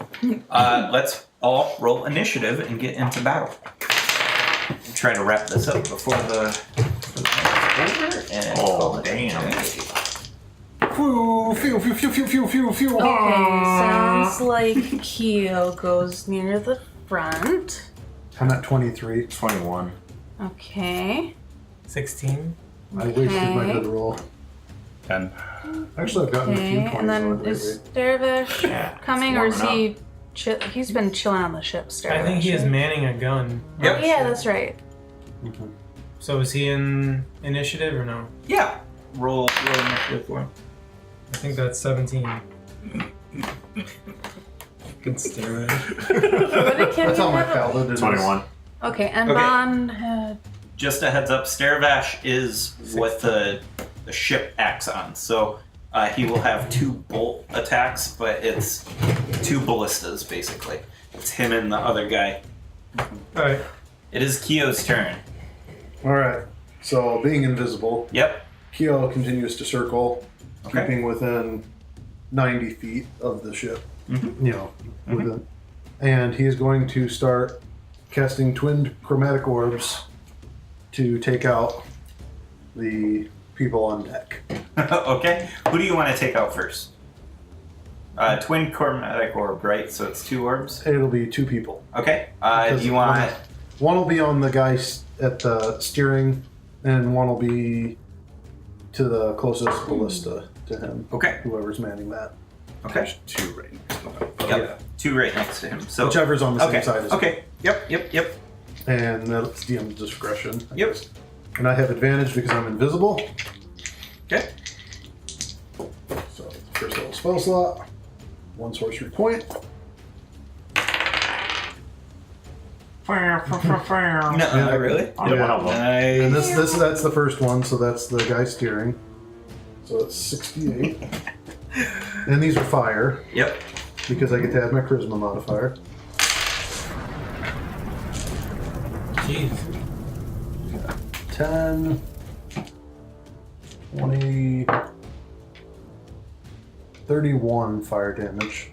let's all roll initiative and get into battle. I'm trying to wrap this up before the over. And
Damn.
Phew, phew, phew, phew, phew, phew, phew, phew.
Okay, sounds like Keo goes near the front.
I'm at 23.
21.
Okay.
16.
I wasted my good roll.
10.
Actually, I've gotten a few
Okay,
20s
and then
on
is
lately.
Dervish
Yeah,
coming,
it's
or is
warming
he? He's been chilling on the ship. Dervish.
I think he is manning a gun.
Yep.
Oh yeah, that's right.
So is he in initiative or no?
Yeah, roll initiative for him.
I think that's 17. Good stare at it.
What did Kim
That's how my
have?
paladin is.
21.
Okay, and
Okay.
Bond had.
Just a heads up, Staravash is what the ship acts on. So he will have 2 bolt attacks, but it's 2 ballistas, basically. It's him and the other guy.
Alright.
It is Keo's turn.
Alright, so being invisible,
Yep.
Keo continues to circle,
Okay.
keeping within 90 feet of the ship.
Mhm.
You know, within. And he's going to start casting twin chromatic orbs to take out the people on deck.
Okay. Who do you want to take out first? Twin chromatic orb, right? So it's 2 orbs.
It'll be 2 people.
Okay.
Because
Do you want?
One will be on the guy at the steering, and one will be to the closest ballista to him.
Okay.
Whoever's manning that.
Okay.
There's 2 right next to them.
Yep. 2 right next to him. So
Whichever's on the
okay.
same side as
Okay. Yep.
And that's DM's discretion. I
Yep.
guess. And I have advantage because I'm invisible.
Okay.
So first level spell slot, 1 sorcery point.
No, not really.
On one of them.
And
Nice.
that's the first one, so that's the guy steering. So it's 68. And these are fire,
Yep.
because I get to add my charisma modifier.
Jeez.
10, 20, 31 fire damage.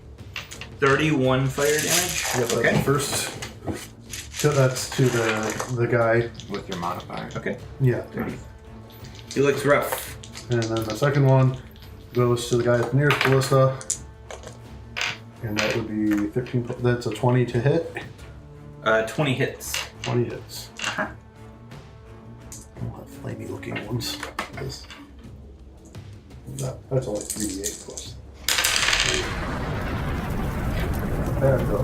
31 fire damage.
Yep, that's
Okay.
the first. So that's to the guy.
With your modifier.
Okay.
Yeah.
He looks rough.
And then the second one goes to the guy at the nearest ballista. And that would be 15. That's a 20 to hit.
20 hits.
20 hits.
Uh-huh.
We'll have flamey looking ones. That's only 3d8 plus. There we go.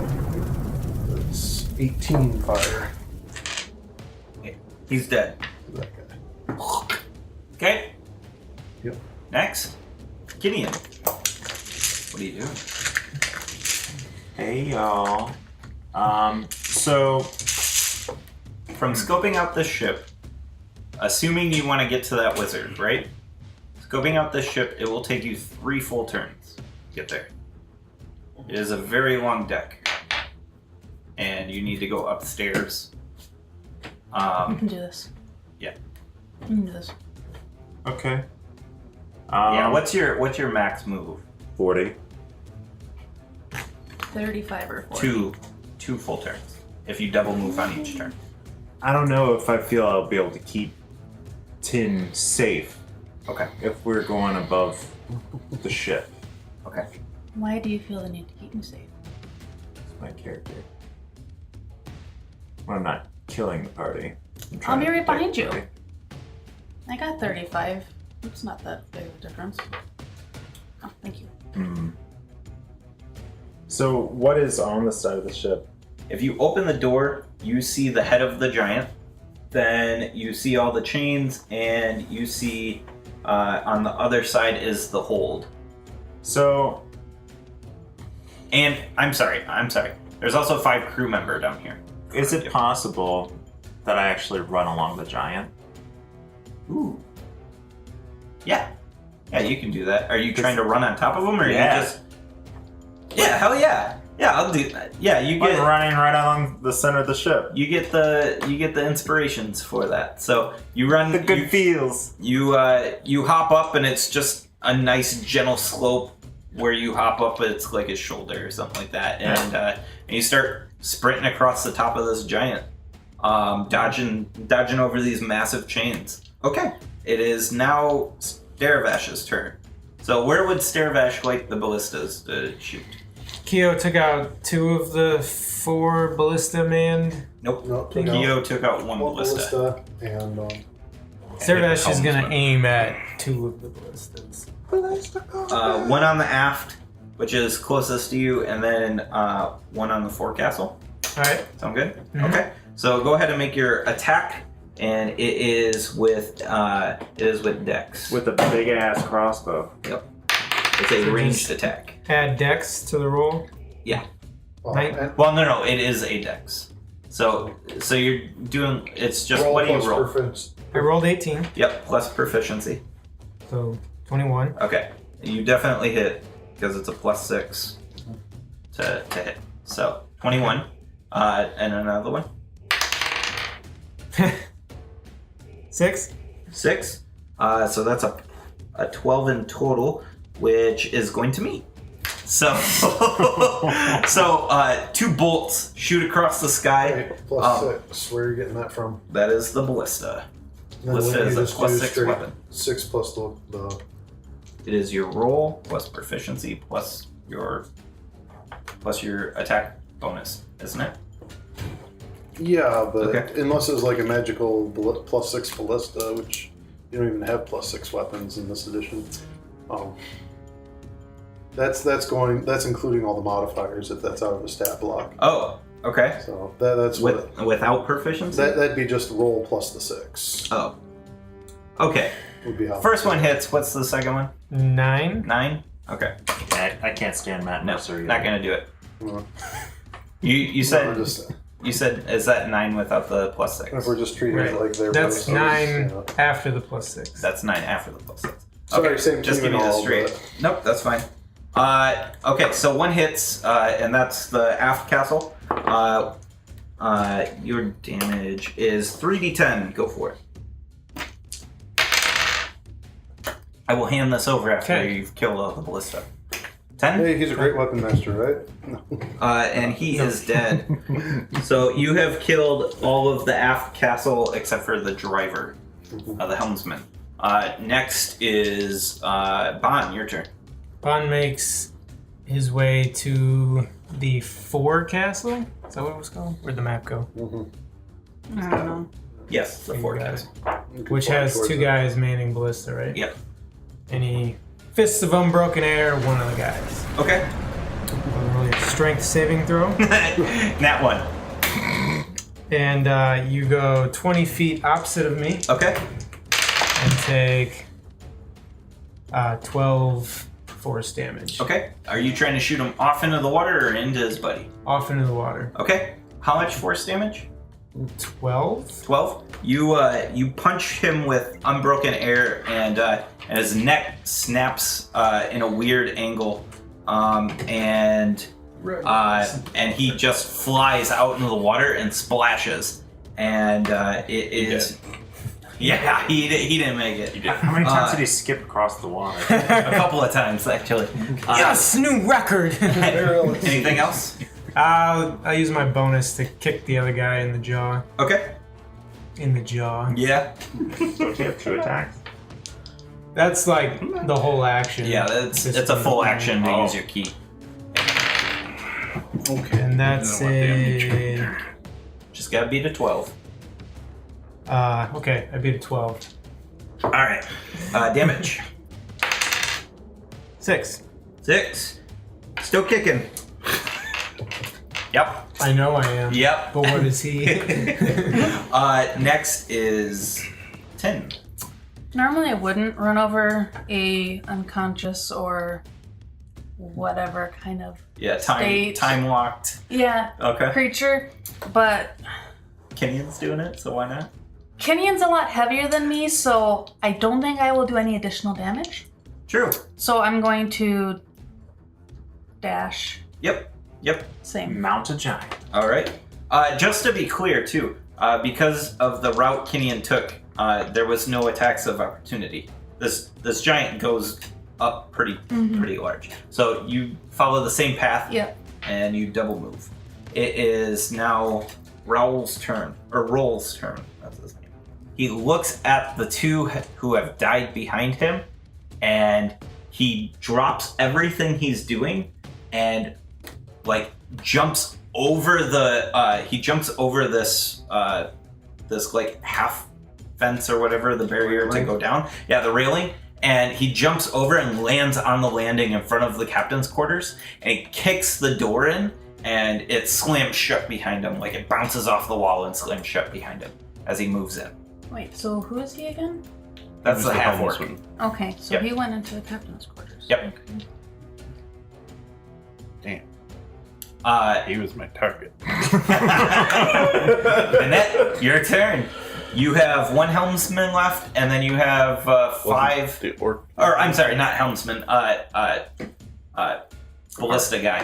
That's 18 fire.
He's dead.
To that guy.
Okay.
Yep.
Next, Gideon. What are you doing?
Hey y'all. So
From scoping out this ship, assuming you want to get to that wizard, right? Scoping out this ship, it will take you 3 full turns to get there. It is a very long deck, and you need to go upstairs.
You can do this.
Yeah.
You can do this.
okay.
Yeah. What's your max move?
40.
35 or 40.
Two full turns. If you double move on each turn.
I don't know if I feel I'll be able to keep Tin safe
Okay.
if we're going above the ship.
Okay.
Why do you feel the need to keep me safe?
It's my character. When I'm not killing the party. I'm
I'll
trying
be
to
right
protect
behind
the
you.
party.
I got 35. It's not that big of a difference. Oh, thank you.
Hmm. So what is on the side of the ship?
If you open the door, you see the head of the giant. Then you see all the chains, and you see on the other side is the hold.
So
And I'm sorry. There's also 5 crew member down here.
is it possible that I actually run along the giant?
Ooh. Yeah. Yeah, you can do that. Are you trying to run on top of them, or
Yeah.
you just? Yeah, hell yeah. Yeah, I'll do that. Yeah, you
I'm
get
running right along the center of the ship.
you get the inspirations for that. So you run
The good feels.
You hop up, and it's just a nice gentle slope where you hop up. It's like his shoulder or something like that, and you start sprinting across the top of this giant, dodging over these massive chains. Okay, it is now Staravash's turn. So where would Staravash like the ballistas to shoot?
Keo took out 2 of the 4 ballista manned.
Nope.
Keo took out one ballista.
and
Servash is going to aim at 2 of the ballistas.
One on the aft, which is closest to you, and then one on the forecastle.
Alright.
Sound good?
Mhm.
Okay. So go ahead and make your attack, and it is with Dex.
With a big ass crossbow.
Yep. It's a
So
ranged
just-
attack.
Add dex to the roll.
Well, no, it is a Dex. So you're doing. It's just what do you roll?
I rolled 18,
Yep, plus proficiency.
so 21.
Okay, you definitely hit because it's a +6 to hit. So 21, and another one.
6.
6. So that's a 12 in total, which is going to meet. So 2 bolts shoot across the sky.
+6. Where are you getting that from?
That is the ballista.
And then
Ballista
you
is a
just do
+6
straight
weapon.
6 plus the.
It is your roll plus proficiency plus your attack bonus, isn't it?
Yeah, but
Okay.
unless it's like a magical +6 ballista, which you don't even have +6 weapons in this edition. That's including all the modifiers if that's out of a stat block.
Oh, okay.
So that's
Without proficiency.
that'd be just roll plus the 6.
Oh. Okay.
Would be how
First one hits. What's the second one?
9.
9. Okay.
I can't stand Matt
No,
Mercer.
not gonna do it.
Uh,
You
no,
said
just,
you said is that 9 without the +6?
if we're just treating it
Right.
like they're
That's
ballistas,
9
you know.
after the +6.
That's 9 after the +6.
Sorry, same
just
team
give me
and
the
all,
straight.
but-
Nope, that's fine. Okay, so one hits, and that's the aft castle. Your damage is 3d10. Go for it. I will hand this over after
Okay.
you've killed all the ballista. 10?
Hey, he's a great weapon master, right?
And he is dead. So you have killed all of the aft castle except for the driver, the helmsman. Next is Bon, your turn.
Bond makes his way to the forecastle. Is that what it was called? Where'd the map go?
I don't know.
Yes, the
You
forecast.
Which has 2 guys manning ballista, right?
Yep.
And he fists of unbroken air one of the guys.
Okay.
Roll your strength saving throw.
Nat 1.
And you go 20 feet opposite of me
Okay.
and take 12 force damage.
Okay. Are you trying to shoot him off into the water or into his buddy?
Off into the water.
Okay. How much force damage?
12?
12. You punch him with unbroken air, and his neck snaps in a weird angle, and he just flies out into the water and splashes, and it is. Yeah, he didn't make it.
How many times did he skip across the water?
A couple of times actually.
Yes, new record!
Anything else?
I'll use my bonus to kick the other guy in the jaw.
Okay.
In the jaw.
Yeah.
Don't you have 2 attacks?
That's like the whole action.
Yeah, it's a full action to use your key.
Okay.
And that's a.
Just gotta beat a 12.
Okay, I beat a 12.
All right. Damage.
6.
6. Still kicking. Yep.
I know I am.
Yep.
But what is he?
Next is 10.
Normally, I wouldn't run over a unconscious or whatever kind of
Yeah,
state.
time locked.
Yeah
Okay.
creature, but
Kenyan's doing it, so why not?
Kenyan's a lot heavier than me, so I don't think I will do any additional damage.
True.
So I'm going to dash.
Yep.
Same.
Mount a giant.
All right. Just to be clear, too, because of the route Kenyan took, there was no attacks of opportunity. This giant goes up pretty large. So you follow the same path.
Yep.
And you double move. It is now Roll's turn. That's his name. He looks at the two who have died behind him, and he drops everything he's doing and like jumps over this like half fence or whatever, the barrier to go down. Yeah, the railing. And he jumps over and lands on the landing in front of the captain's quarters, and he kicks the door in, and it slams shut behind him. Like it bounces off the wall and slams shut behind him as he moves in.
Wait, so who is he again?
That's the half orc.
Okay, so
Yep.
he went into the captain's quarters.
Yep.
Damn.
Uh,
He was my target.
Annette, your turn. You have one helmsman left, and then you have 5.
The orc.
Or I'm sorry, not helmsman. Ballista guy,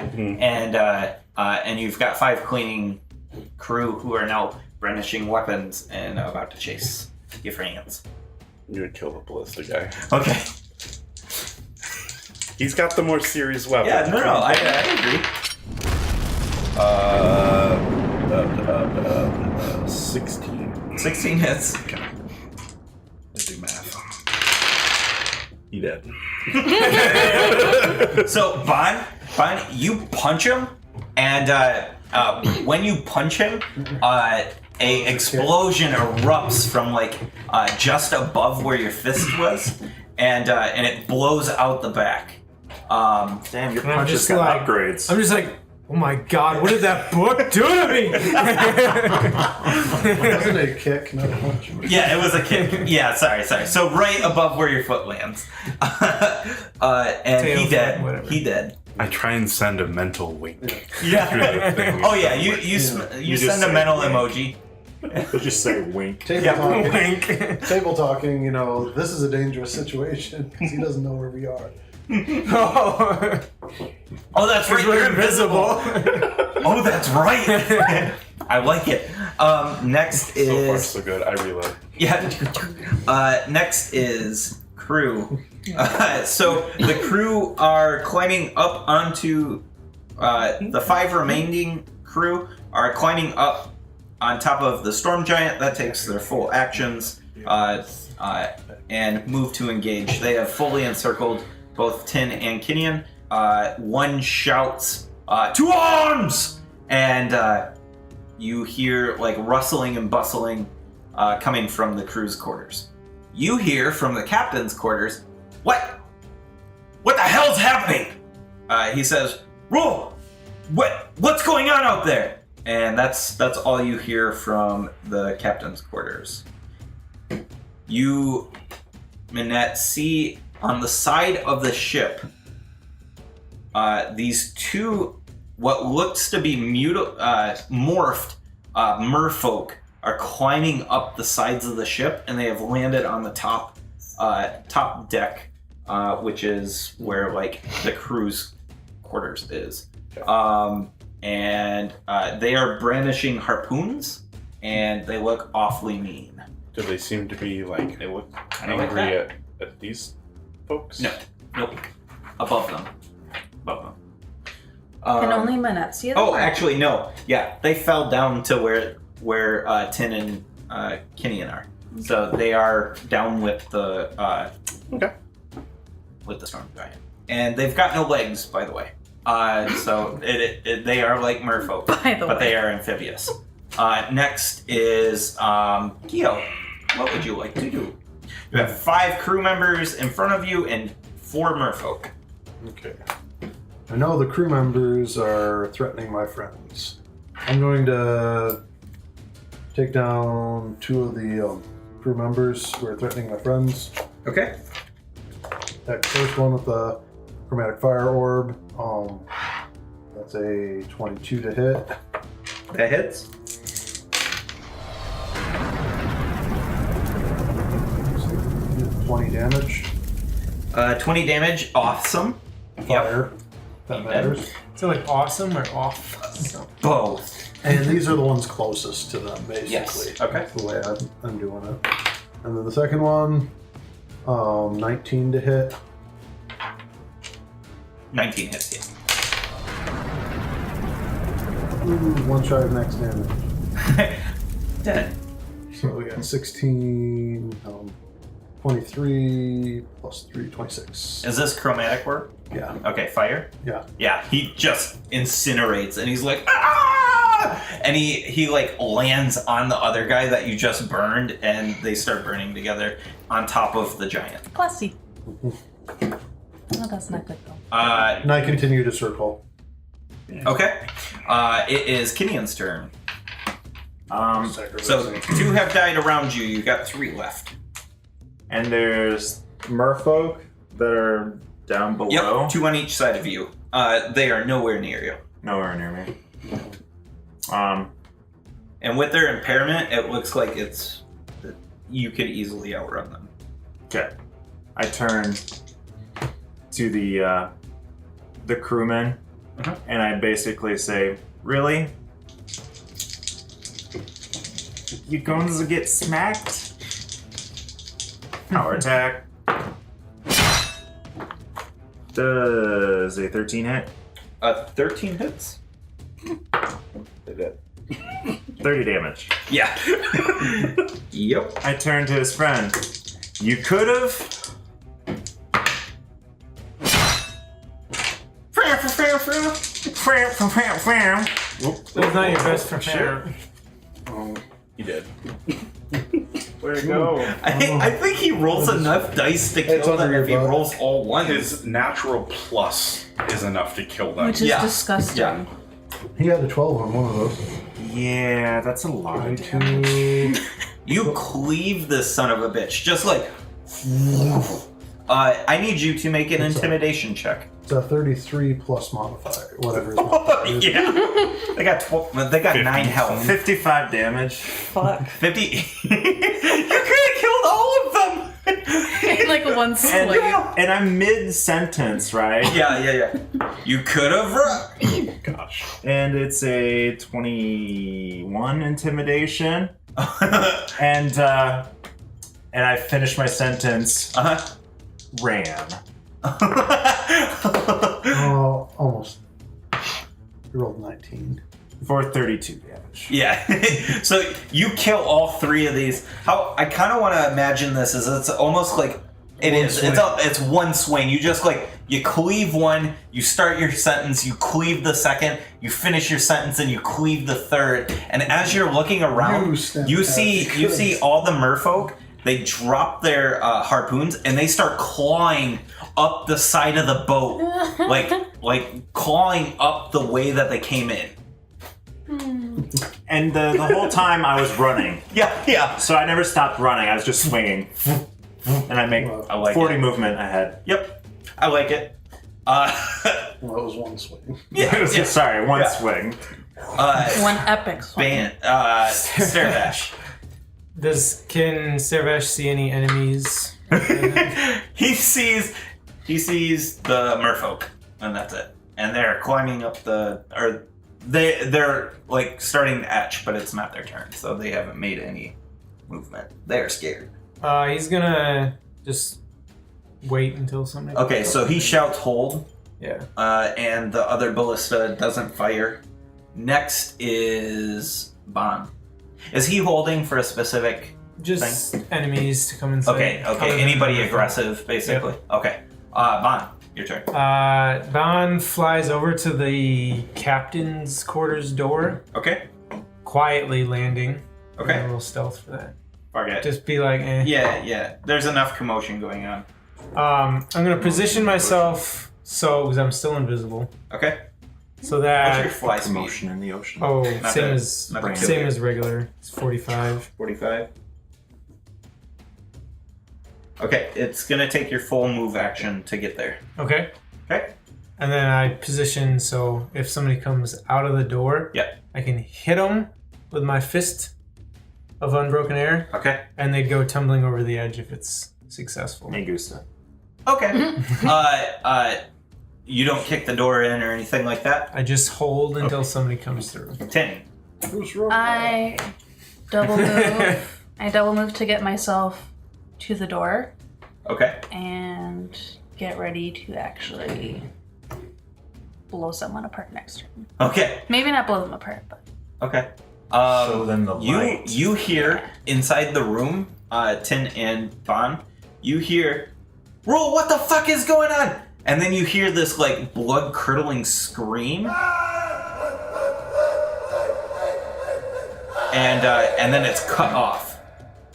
and you've got 5 cleaning crew who are now brandishing weapons and about to chase Defiant.
You would kill the ballista guy.
Okay.
He's got the more serious weapon.
Yeah, no, I agree.
16.
16 hits.
Okay. Let's do math. He dead.
So, Bon, you punch him, and when you punch him, a explosion erupts from like just above where your fist was, and it blows out the back.
Damn, your
I'm
punch
just
just got
like-
upgrades.
I'm just like, oh my god, what did that book do to me?
Wasn't it a kick, not a punch?
Yeah, it was a kick. Yeah, sorry. So right above where your foot lands, and
Tail
he
foot,
dead.
whatever.
He dead.
I try and send a mental wink.
Yeah. Oh yeah, you
just
send a
say
mental
wink.
emoji.
We'll just say wink.
Table talking, you know, this is a dangerous situation because he doesn't know where we are.
Oh, that's right. You're invisible. Oh, that's right. I like it. Next is
So far, so good. I reload.
yeah. Next is crew. So the crew are climbing up onto the 5 remaining crew are climbing up on top of the storm giant. That takes their full actions and move to engage. They have fully encircled both Tin and Kenyan. One shouts, "To arms!" And you hear like rustling and bustling coming from the crew's quarters. You hear from the captain's quarters, What the hell's happening?" He says, "Roll! What's going on out there?" And that's all you hear from the captain's quarters. You, Minette, see on the side of the ship these 2 what looks to be morphed merfolk are climbing up the sides of the ship, and they have landed on the top deck, which is where like the crew's quarters is. And they are brandishing harpoons, and they look awfully mean.
Do they seem to be like
They look kind of like
angry
that.
at these folks?
No, nope. Above them.
Can only Minette see them?
Oh, actually, no. Yeah, they fell down to where Tin and Kenyan are. So they are down with the with the storm giant, and they've got no legs, by the way. So they are like merfolk, but they are amphibious. Next is Gio. What would you like to do? You have 5 crew members in front of you and 4 merfolk.
Okay. I know the crew members are threatening my friends. I'm going to take down 2 of the crew members who are threatening my friends.
Okay.
That first one with the chromatic fire orb. That's a 22 to hit.
That hits.
20 damage.
20 damage. Awesome.
Fire. That matters.
Is it like awesome or off? So.
Both.
And these are the ones closest to them, basically.
Yes. Okay.
That's the way I'm doing it. And then the second one, 19 to hit.
19 hits, yeah.
Ooh, one shy of max damage.
Dead.
So we got 16, 23 plus 3, 26.
Is this chromatic work?
Yeah.
Okay, fire?
Yeah.
Yeah, he just incinerates and he's like, ah! And he like lands on the other guy that you just burned and they start burning together on top of the giant.
Classy. Oh, that's not good though.
And I continue to circle.
Okay. It is Kinian's turn. So 2 have died around you. You got 3 left.
And there's merfolk that are down below.
Yep, 2 on each side of you. They are nowhere near you.
Nowhere near me.
And with their impairment, it looks like you could easily outrun them.
Okay. I turn to the crewman, and I basically say, "Really? You going to get smacked? Power attack. Does a 13 hit?
13 hits?
They did. 30 damage.
Yeah. Yep.
I turn to his friend. You could have.
That's not your best friend.
Oh, you did.
Where'd it go?
I think he rolls enough dice to
It's
kill them
under your
if he
butt.
rolls all ones.
His natural plus is enough to kill them.
Which is
Yeah.
disgusting.
Yeah.
He had a 12 on one of those.
Yeah, that's a lot of damage.
22.
You cleave this son of a bitch. Just like... I need you to make an intimidation check.
It's a 33 plus modifier, whatever his modifier is.
Yeah. They got 12, they got 9 health.
55 damage.
Fuck.
50. You could have killed all of them.
Like one swing.
And I'm mid-sentence, right?
Yeah. You could have run.
Gosh.
And it's a 21 intimidation. And I finished my sentence. Ran.
Oh, almost. You rolled 19.
For 32 damage.
Yeah. So you kill all 3 of these. How I kind of want to imagine this is it's almost like it
One
is.
swing.
It's one swing. You just like you cleave one, you start your sentence, you cleave the second, you finish your sentence, and you cleave the third. And as you're looking around, you see all the merfolk. They drop their harpoons and they start clawing up the side of the boat, like clawing up the way that they came in.
And the whole time I was running.
Yeah.
So I never stopped running. I was just swinging. And I make
I like
40
it.
movement ahead.
Yep, I like it.
Well, that was one swing.
Yeah.
Sorry, one
Yeah.
swing.
One epic swing.
Servash.
Can Servash see any enemies?
He sees the merfolk, and that's it. And they're climbing up they're like starting to etch, but it's not their turn, so they haven't made any movement. They're scared.
He's gonna just wait until somebody.
Okay, so he shouts hold,
Yeah.
and the other ballista doesn't fire. Next is Bon. Is he holding for a specific
Just enemies to come inside.
Okay. Anybody aggressive, basically? Yep. Okay. Bon, your turn.
Bon flies over to the captain's quarters door,
Okay.
quietly landing.
Okay.
A little stealth for that.
Forget.
Just be like, eh.
Yeah. There's enough commotion going on.
I'm gonna position myself because I'm still invisible.
Okay.
So
What's
that
your fly speed?
Motion in the ocean.
not
the kill
same
you.
as regular. It's 45.
45. Okay, it's gonna take your full move action to get there.
Okay.
Okay.
And then I position so if somebody comes out of the door,
Yep.
I can hit them with my fist of unbroken air,
Okay.
and they'd go tumbling over the edge if it's
successful.
Me gusta.
Okay. You don't kick the door in or anything like that?
I just hold until somebody comes through.
10.
I double move. I double move to get myself to the door
Okay.
and get ready to actually blow someone apart next turn.
Okay.
Maybe not blow them apart, but
Okay.
Show them the light.
You hear inside the room, Tin and Bon, you hear, "Roll, what the fuck is going on?" And then you hear this like blood curdling scream. And then it's cut off.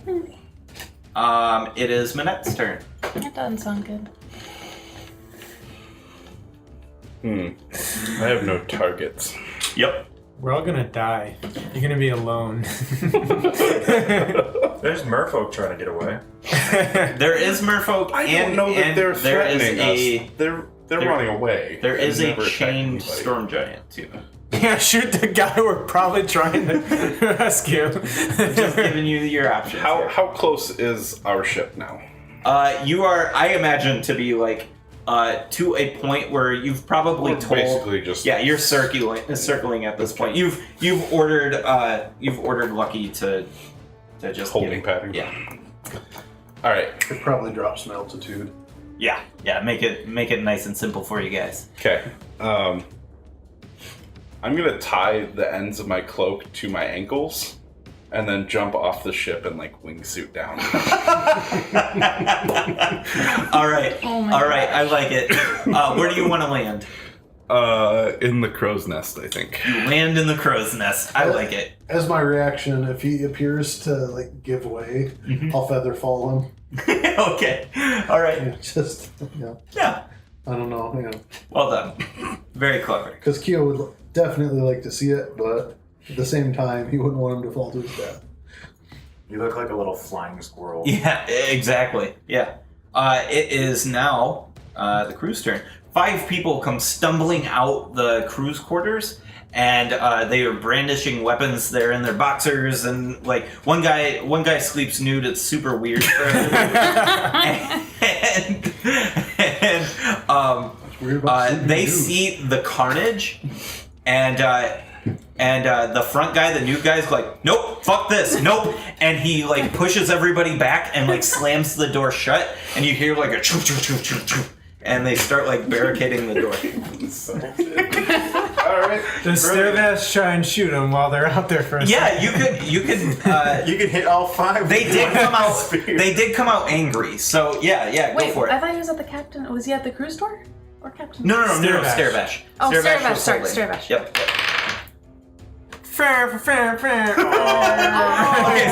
It is Manette's turn.
that doesn't sound good.
I have no targets.
Yep.
We're all gonna die. You're gonna be alone.
There's merfolk trying to get away.
There is merfolk.
I don't know that they're
there is
threatening us. They're running away.
There is
They've
a
never attacked
chained
anybody.
storm giant too.
Yeah, shoot the guy we're probably trying to rescue.
Just giving you your options. here.
How close is our ship now?
You are, I imagine, to be like to a point where you've probably
We're
told.
basically just
Yeah, you're circling at this point. You've ordered Lucky to just
holding pattern.
Yeah,
All right.
It probably drops some altitude.
yeah. Make it nice and simple for you guys.
Okay. I'm gonna tie the ends of my cloak to my ankles, and then jump off the ship and like wingsuit down.
All right,
Oh my
all right. I like it. Where do you want to land?
In the crow's nest, I think.
You land in the crow's nest. I like it.
As my reaction, if he appears to like give way, I'll feather fall him.
Okay. All right.
Yeah, just
Yeah.
I don't know,
Well done. Very clever.
because Keo would definitely like to see it, but at the same time, he wouldn't want him to fall to his death.
You look like a little flying squirrel.
Yeah, exactly. Yeah. It is now the crew's turn. 5 people come stumbling out the crew's quarters, and they are brandishing weapons. They're in their boxers, and like one guy sleeps nude. It's super weird.
Weird about sleeping
They
nude.
see the carnage, and the front guy, the new guy's like, "Nope, fuck this, nope," and he like pushes everybody back and like slams the door shut, and you hear like a choo choo choo choo choo, and they start like barricading the door.
All right.
The Stairbash try and shoot them while they're out there for a
Yeah,
second.
you could.
You can hit all 5.
They did come out. They did come out angry. So yeah, go
Wait,
for it.
I thought he was at the captain. Was he at the cruise store? Or captain?
No,
Stairbash.
Stairbash.
Oh, Stairbash,
was
sorry,
holding.
Stairbash.
Yep.
Fair.
Okay,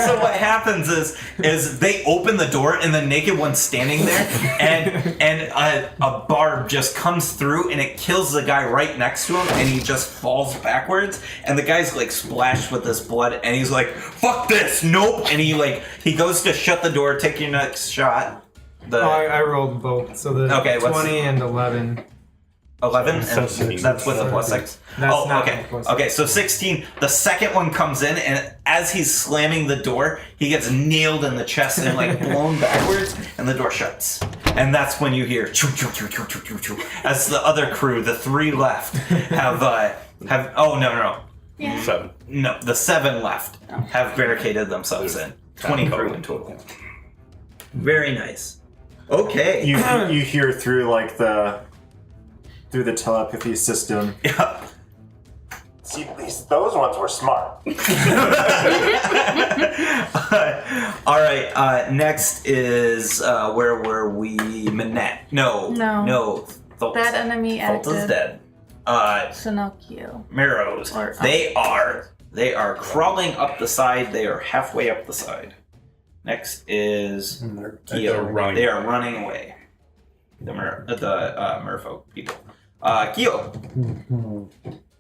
so what happens is they open the door and the naked one's standing there, and a barb just comes through and it kills the guy right next to him, and he just falls backwards, and the guy's like splashed with this blood, and he's like, "Fuck this, nope," and he goes to shut the door, take your next shot.
I rolled both, so the
Okay, what's
20 and 11.
11, and
So
that's with a plus 6.
That's not
okay.
a plus
Okay, so 16. The second one comes in, and as he's slamming the door, he gets nailed in the chest and like blown backwards, and the door shuts. And that's when you hear choo choo choo choo choo choo choo. As the other crew, the 3 left, have oh no.
Yeah.
7.
No, the 7 left have barricaded themselves in. 20 crew in total. Very nice. Okay.
You hear through like through the telepathy system.
Yeah.
See, at least those ones were smart.
All right. Next is where were we? Manette. No. Thult's
That enemy
Thult is
acted
dead.
Pinocchio.
Marrows.
Or-
They are crawling up the side. They are halfway up the side. Next is
They're
Keo.
running
They are running away. The merfolk people. Keo.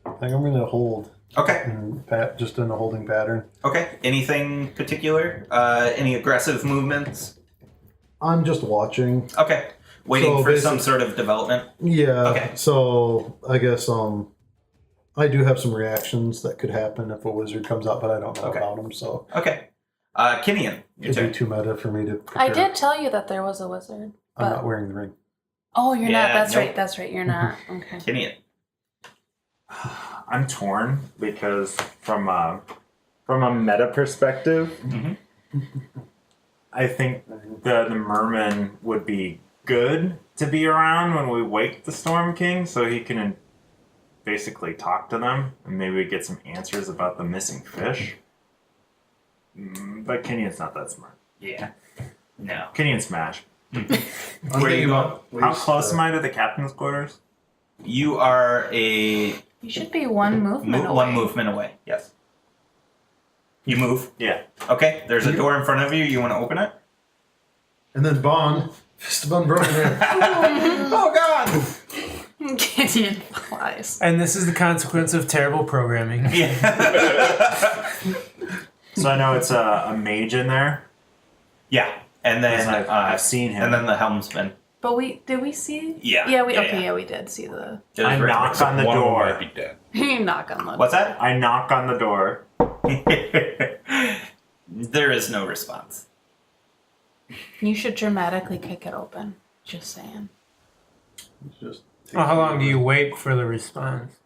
I think I'm gonna hold.
Okay.
Just in a holding pattern.
Okay. Anything particular? Any aggressive movements?
I'm just watching.
Okay. Waiting
So
for some
basic-
sort of development.
Yeah.
Okay.
So I guess I do have some reactions that could happen if a wizard comes out, but I don't know
Okay.
about them. So
Okay. Kinian, your
It'd
turn.
be too meta for me to.
I
prepare.
did tell you that there was a wizard.
I'm
But...
not wearing the ring.
Oh, you're not.
Yeah,
That's
nope.
right. That's right. You're not. Okay.
Kinian.
I'm torn because from a meta perspective, I think the merman would be good to be around when we wake the Storm King, so he can basically talk to them and maybe get some answers about the missing fish. But Kenyan's not that smart.
Yeah. No.
Kenyan smash.
Where are you going?
How close am I to the captain's quarters?
You are a
You should be one movement away.
one movement away. Yes. You move.
Yeah.
Okay. There's a door in front of you. You want to open it?
And then Bond, fist of unbroken air.
Oh God!
Gideon flies.
And this is the consequence of terrible programming.
Yeah.
So I know it's a mage in there.
Yeah. And then
I've seen him.
And then the helmsman.
But did we see?
Yeah.
Yeah,
Yeah.
we did see the.
I knock on the
One of them
door.
might be dead.
You knock on the.
What's that?
I knock on the door.
There is no response.
You should dramatically kick it open. Just saying.
Just
Well, how long do you wait for the response?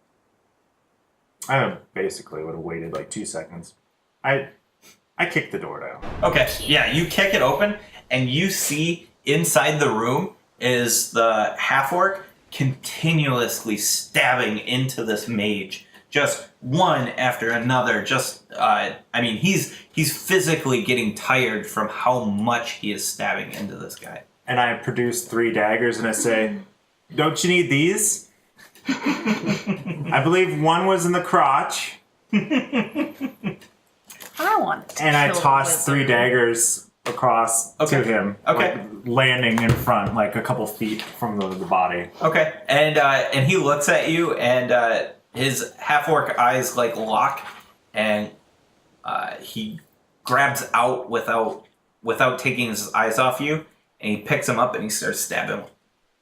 I basically would have waited like 2 seconds. I kicked the door down.
Okay. Yeah. You kick it open, and you see inside the room is the half-orc continuously stabbing into this mage. Just one after another. Just, I mean, he's physically getting tired from how much he is stabbing into this guy.
And I produce 3 daggers and I say, "Don't you need these?" I believe one was in the crotch.
I want to.
And I
kill
tossed
the
3
wizard.
daggers across to him.
Okay.
Like, landing in front, like a couple feet from the body.
Okay. And he looks at you, and his half-orc eyes like lock, and he grabs out without taking his eyes off you, and he picks him up and he starts stabbing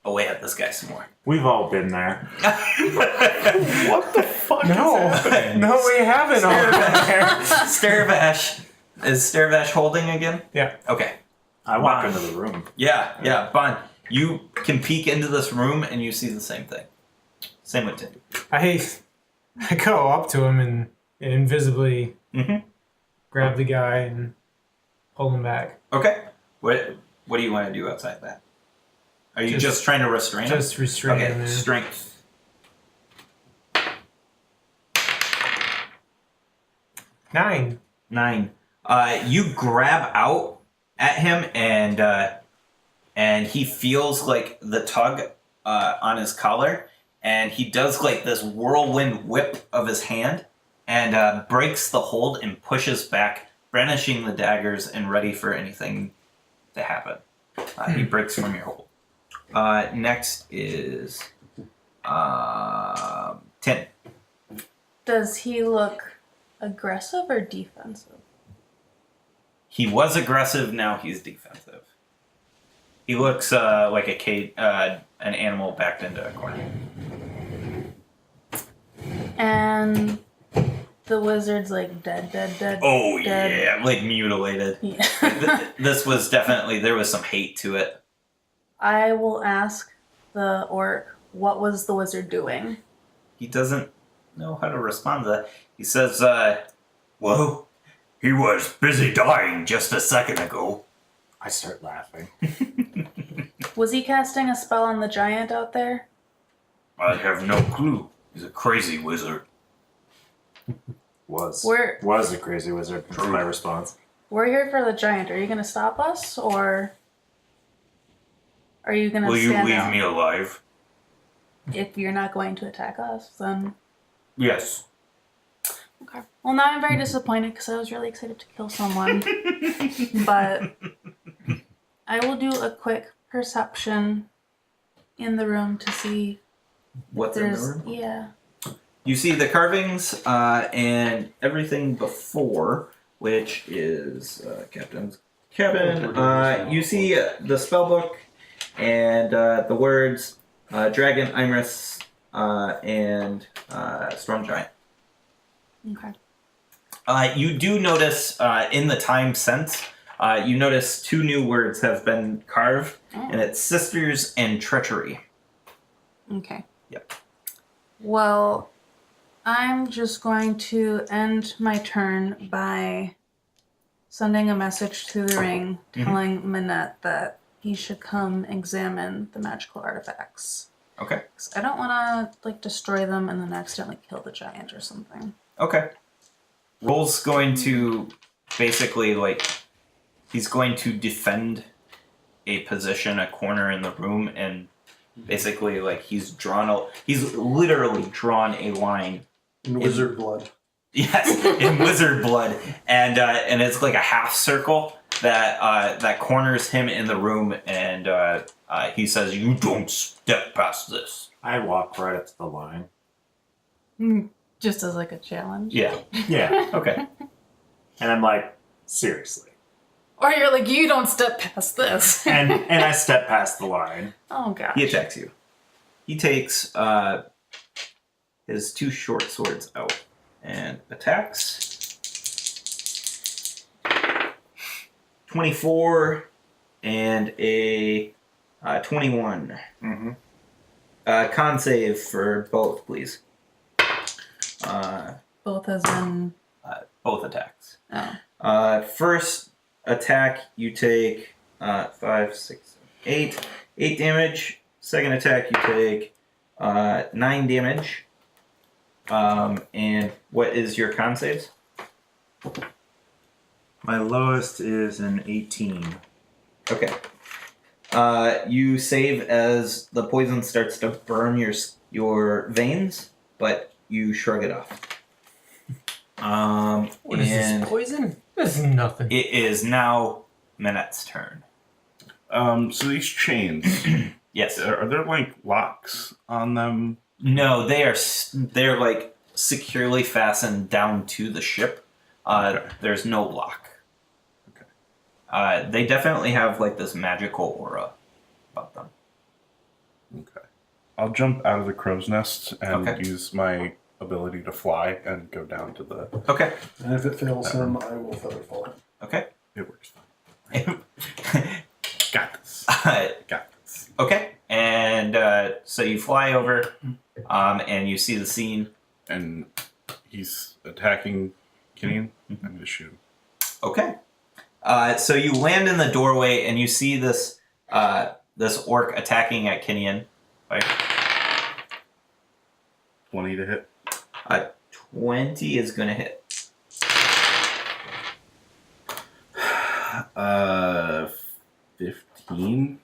away at this guy some more.
We've all been there.
What the fuck is happening?
No, we haven't all been there.
Staravash. Is Staravash holding again?
Yeah.
Okay.
I walk into the room.
Yeah. Bon, you can peek into this room and you see the same thing. Same with Tindy.
I go up to him and invisibly grab the guy and pull him back.
Okay. What do you want to do outside that? Are you just trying to restrain him?
Just restrain him.
Okay,
Yeah.
strength.
9.
9. You grab out at him, and he feels like the tug on his collar, and he does like this whirlwind whip of his hand, and breaks the hold and pushes back, brandishing the daggers and ready for anything to happen. He breaks from your hold. Next is 10.
Does he look aggressive or defensive?
He was aggressive, now he's defensive. He looks like an animal backed into a corner.
And the wizard's like dead.
Oh,
dead.
yeah, like mutilated.
Yeah.
This was definitely, there was some hate to it.
I will ask the orc, what was the wizard doing?
He doesn't know how to respond to that. He says, well, he was busy dying just a second ago.
I start laughing.
Was he casting a spell on the giant out there?
I have no clue. He's a crazy wizard.
Was a crazy wizard. That's my response.
We're here for the giant. Are you going to stop us, or are you going to
Will you
stand
leave
out?
me alive?
If you're not going to attack us, then...
Yes.
Okay. Well, now I'm very disappointed because I was really excited to kill someone. But I will do a quick perception in the room to see
What's in the room?
Yeah.
You see the carvings and everything before, which is Captain's Cabin. You see the spellbook and the words Dragon, Imris, and Storm Giant.
Okay.
You do notice in the time since, you notice 2 new words have been carved, and it's sisters and treachery.
Okay.
Yep.
Well, I'm just going to end my turn by sending a message through the ring telling Minette that he should come examine the magical artifacts.
Okay.
'Cause I don't want to destroy them and then accidentally kill the giant or something.
Okay. Roll's going to basically he's going to defend a position, a corner in the room, and basically he's literally drawn a line
In wizard blood.
Yes, in wizard blood, and it's like a half circle that corners him in the room, and he says, "You don't step past this."
I walk right up to the line.
Just as a challenge.
Yeah.
Yeah.
Okay.
And I'm like, seriously.
Or you're like, you don't step past this.
And I step past the line.
Oh gosh.
He attacks you. He takes his 2 short swords out and attacks. 24 and a 21.
Mm-hmm.
Con save for both, please.
Both as in...
Both attacks.
Oh.
First attack, you take 5, 6, 8. 8 damage. Second attack, you take 9 damage. And what is your con saves?
My lowest is an 18.
Okay. You save as the poison starts to burn your veins, but you shrug it off.
What is this, poison? This is nothing.
It is now Minette's turn.
So these chains,
Yes.
are there locks on them?
No, they're securely fastened down to the ship.
Okay.
There's no lock.
Okay.
They definitely have this magical aura about them.
Okay. I'll jump out of the crow's nest and
Okay.
use my ability to fly and go down to the...
Okay.
And if it fails him, I will feather fall.
Okay.
It works fine. Got this. Got this.
Okay. And so you fly over, and you see the scene.
And he's attacking Kinian. I'm going to shoot him.
Okay. So you land in the doorway, and you see this orc attacking at Kinian. Right?
20 to hit.
20 is going to hit.
15.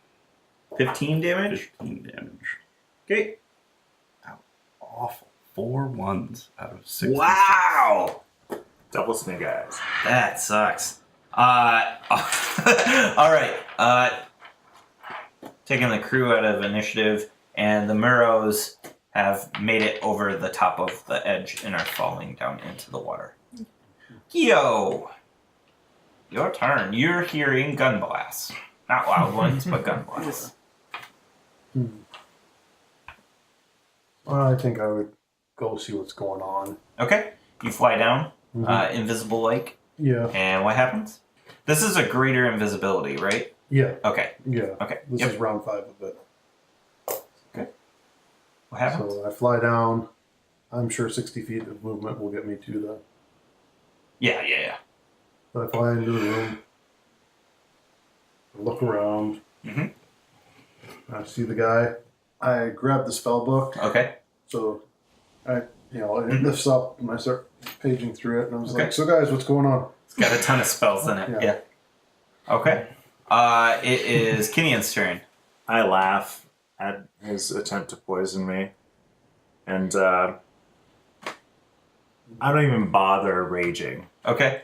15 damage?
15 damage.
Okay.
Awful. 4 1s out of 6.
Wow!
Double snake eyes.
That sucks. Alright. Taking the crew out of initiative, and the Murrows have made it over the top of the edge and are falling down into the water. Yo! Your turn. You're hearing gun blasts. Not loud ones, but gun blasts.
Well, I think I would go see what's going on.
Okay. You fly down, invisible like,
Yeah.
and what happens? This is a greater invisibility, right?
Yeah.
Okay.
Yeah.
Okay.
This
Yep.
is round 5 of it.
What happens?
So I fly down. I'm sure 60 feet of movement will get me to the...
Yeah.
I fly into the room. I look around. I see the guy. I grab the spell book.
Okay.
So it lifts up and I start paging through it. And I was
Okay.
like, so guys, what's going on?
It's got a ton of spells in it.
Yeah.
Okay. It is Kinian's turn.
I laugh at his attempt to poison me. And I don't even bother raging.
Okay.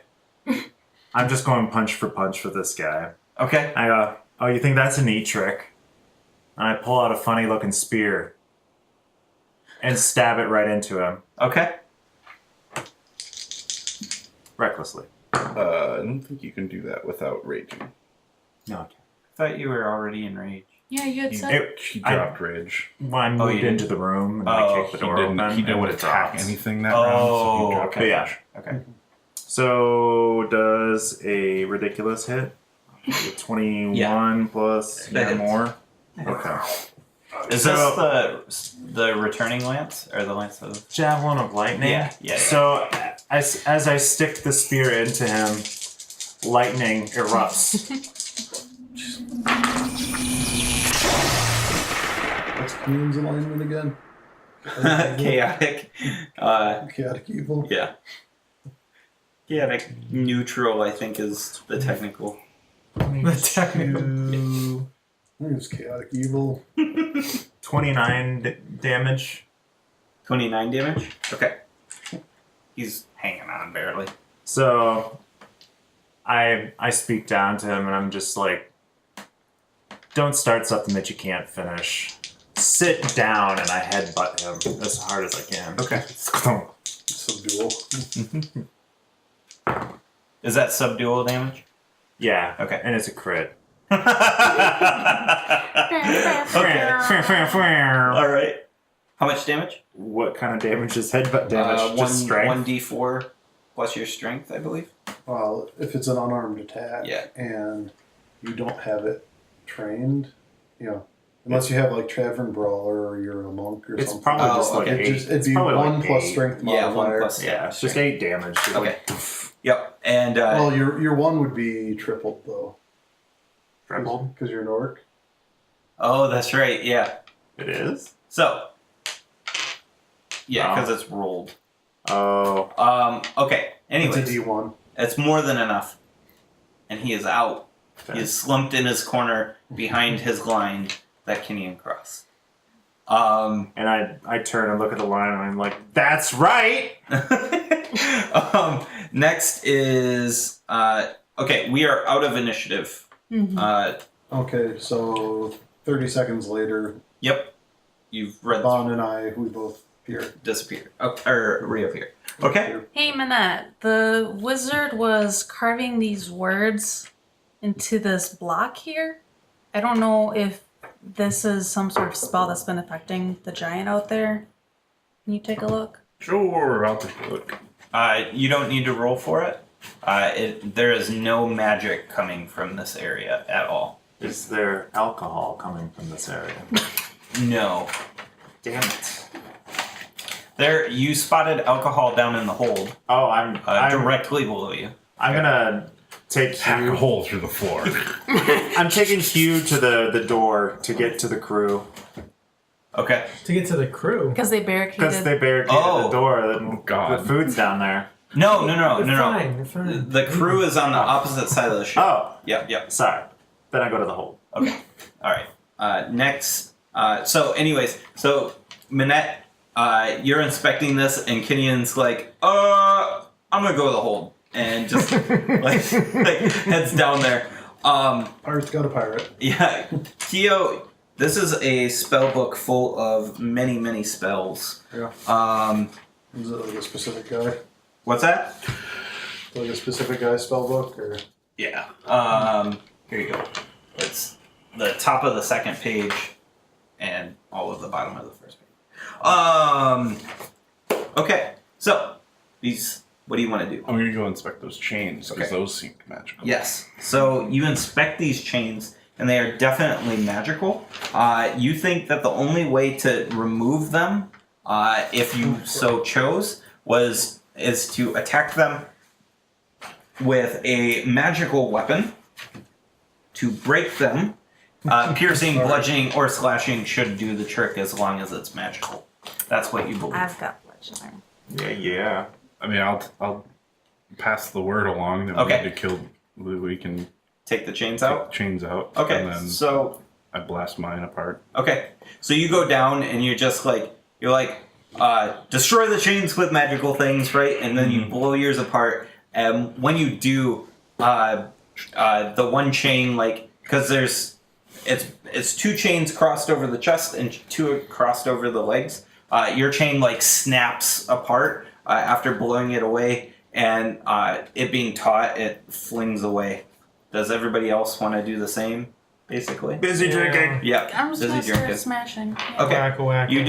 I'm just going punch for punch with this guy.
Okay.
I go, oh, you think that's a neat trick? And I pull out a funny looking spear and stab it right into him.
Okay.
Recklessly.
I don't think you can do that without raging.
No.
I thought you were already in rage.
Yeah, you had said...
He dropped rage.
When I moved
you did?
into the room and
Oh,
I kicked the door open,
He didn't
and
attack
dropped.
anything that round, so he dropped
okay.
rage.
Okay.
So does a ridiculous hit? 21 plus
That hits.
more. Okay.
Is this the returning lance or the lance of?
Javelin of lightning.
Yeah.
So as I stick the spear into him, lightning erupts.
What's Queen's alignment again?
Chaotic.
Chaotic evil.
Yeah. Chaotic neutral, I think, is the technical.
The technical.
I think it's chaotic evil.
29 damage.
29 damage? Okay. He's hanging on barely.
So I speak down to him and I'm just like, don't start something that you can't finish. Sit down, and I headbutt him as hard as I can.
Okay.
Subdual.
Is that subdual damage?
Yeah.
Okay.
And it's a crit.
Okay. Alright. How much damage?
What kind of damage is headbutt damage? Just strength?
1d4 plus your strength, I believe.
Well, if it's an unarmed attack and you don't have it trained, unless you have like Tavern Brawler or you're a monk or
It's
something.
probably just like
okay.
8.
It'd be
probably
1
like
plus
8.
strength
Yeah,
modifier.
1 plus.
Yeah, it's just 8 damage. Just
Okay.
Like,
Yep. And
Well, your 1 would be tripled though.
tripled?
Because you're an orc.
oh, that's right. Yeah.
It is?
So. Yeah,
Oh.
because it's rolled.
Oh.
Okay. Anyways,
It's a D1.
it's more than enough, and he is out.
Okay.
He is slumped in his corner behind his line that Kenyon crossed.
And I turn and look at the line and I'm like, that's right!
Next is okay. We are out of initiative.
Okay, so 30 seconds later,
Yep, you've read
Bon and I, we both appear.
disappear or reappear. Okay.
Hey, Manette, the wizard was carving these words into this block here. I don't know if this is some sort of spell that's been affecting the giant out there. Can you take a look?
Sure, I'll take a look.
You don't need to roll for it. There is no magic coming from this area at all.
Is there alcohol coming from this area?
No.
Damn it.
There, you spotted alcohol down in the hold,
Oh, I'm
directly below you.
I'm gonna take
Hack a
Hugh.
hole through the floor.
I'm taking Hugh to the door to get to the crew.
Okay.
To get to the crew.
Because they barricaded.
Because they barricaded the door.
God.
The food's down there.
No.
They're fine. They're fine.
The crew is on the opposite side of the ship.
Oh,
Yep.
sorry. Then I go to the hold.
Okay. All right. Next. So Minette, you're inspecting this, and Kenyon's like, I'm gonna go to the hold, and just like heads down there.
Pirate's got a pirate.
Yeah, Keo. This is a spell book full of many spells.
Yeah. Is it like a specific guy?
What's that?
Like a specific guy's spell book, or?
Yeah. Here you go. It's the top of the second page and all of the bottom of the first page. Okay. So, what do you want to do?
I'm going to go inspect those chains, because
Okay.
those seem magical.
Yes. So, you inspect these chains, and they are definitely magical. You think that the only way to remove them, if you so chose, is to attack them with a magical weapon to break them. Piercing, bludgeoning, or slashing should do the trick as long as it's magical. That's what you believe.
I've got bludgeoning.
Yeah.
I mean, I'll pass the word along that
Okay.
we can
Take the chains
take
out.
the chains out.
Okay.
And then
So
I blast mine apart.
okay. So you go down and you're destroy the chains with magical things, right? And then you blow yours apart. And when you do, the one chain, because it's two chains crossed over the chest and two crossed over the legs. Your chain snaps apart after blowing it away, and it being taut, it flings away. Does everybody else want to do the same? Basically,
Busy drinking.
yeah.
I'm just
busy
gonna start
drinking.
smashing. Yeah.
Okay,
Whack-a-whack
you
and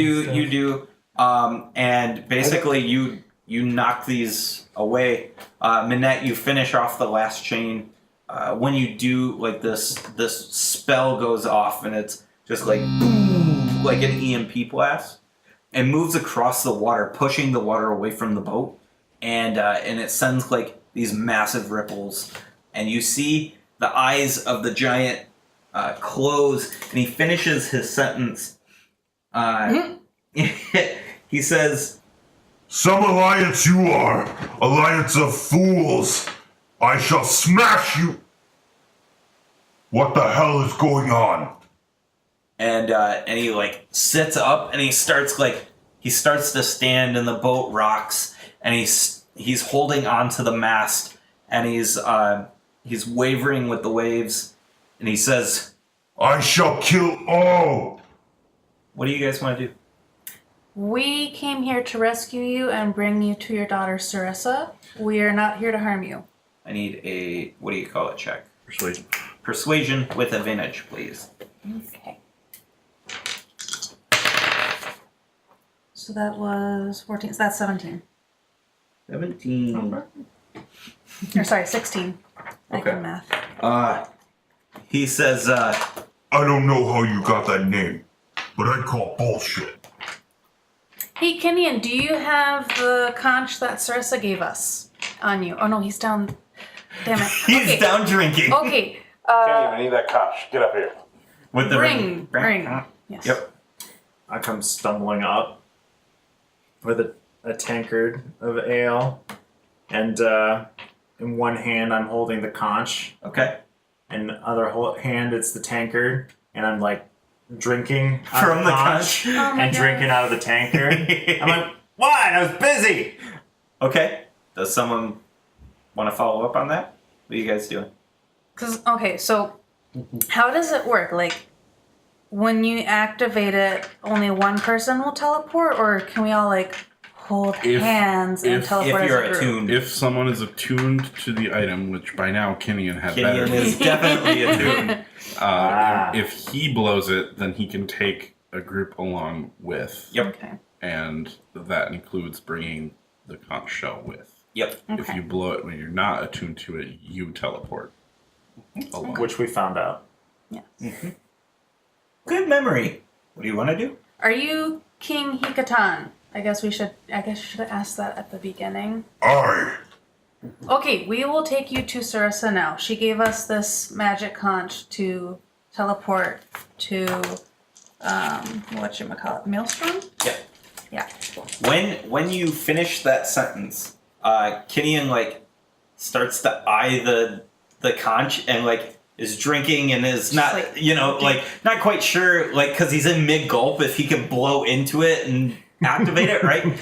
do,
stuff.
and basically you you knock these away. Minette, you finish off the last chain. When you do, like this spell goes off, and it's just like boom, like an EMP blast, and moves across the water, pushing the water away from the boat, and it sends like these massive ripples, and you see the eyes of the giant close, and he finishes his sentence. He says,
"Some alliance you are, alliance of fools. I shall smash you. What the hell is going on?"
And he like sits up, and he starts to stand, and the boat rocks, and he's holding onto the mast, and he's wavering with the waves, and he says,
"I shall kill all."
What do you guys want to do?
We came here to rescue you and bring you to your daughter Sarissa. We are not here to harm you.
I need a, what do you call it, check?
Persuasion.
Persuasion with advantage, please.
Okay. So that was 14. So that's 17.
17.
Or sorry, 16. I
Okay.
can math.
He says, I don't know how you got that name, but I call bullshit.
Hey, Kenyon, do you have the conch that Sarissa gave us on you? Oh no, he's down. Damn it.
He's down drinking.
Okay.
Kenny, I need that conch. Get up here.
With the
Ring. Yes.
Yep.
I come stumbling up with a tankard of ale, and in one hand I'm holding the conch.
Okay.
In the other hand it's the tankard, and I'm like drinking out
From
of
the
conch
Oh my
and
God.
drinking out of the tankard. I'm like, what? I was busy.
Okay. Does someone want to follow up on that? What are you guys doing?
Okay, so how does it work? Like, when you activate it, only one person will teleport, or can we all like hold hands and teleport
If you're
as a group?
attuned.
If someone is attuned to the item, which by now Kenyon had
Kenyon
better,
is definitely attuned.
if he blows it, then he can take a group along with.
Yep.
Okay.
And that includes bringing the conch shell with.
Yep.
If
Okay.
you blow it when you're not attuned to it, you teleport along.
Which we found out.
Yes.
Good memory. What do you want to do?
Are you King Hikatan? I guess you should have asked that at the beginning.
Aye.
Okay, we will take you to Sarissa now. She gave us this magic conch to teleport to whatchamacallit, Maelstrom?
Yeah.
Yeah.
When you finish that sentence, Kenyon like starts to eye the conch and like is drinking and is not
like,
not quite sure, like, because he's in mid gulp, if he can blow into it and activate it, right?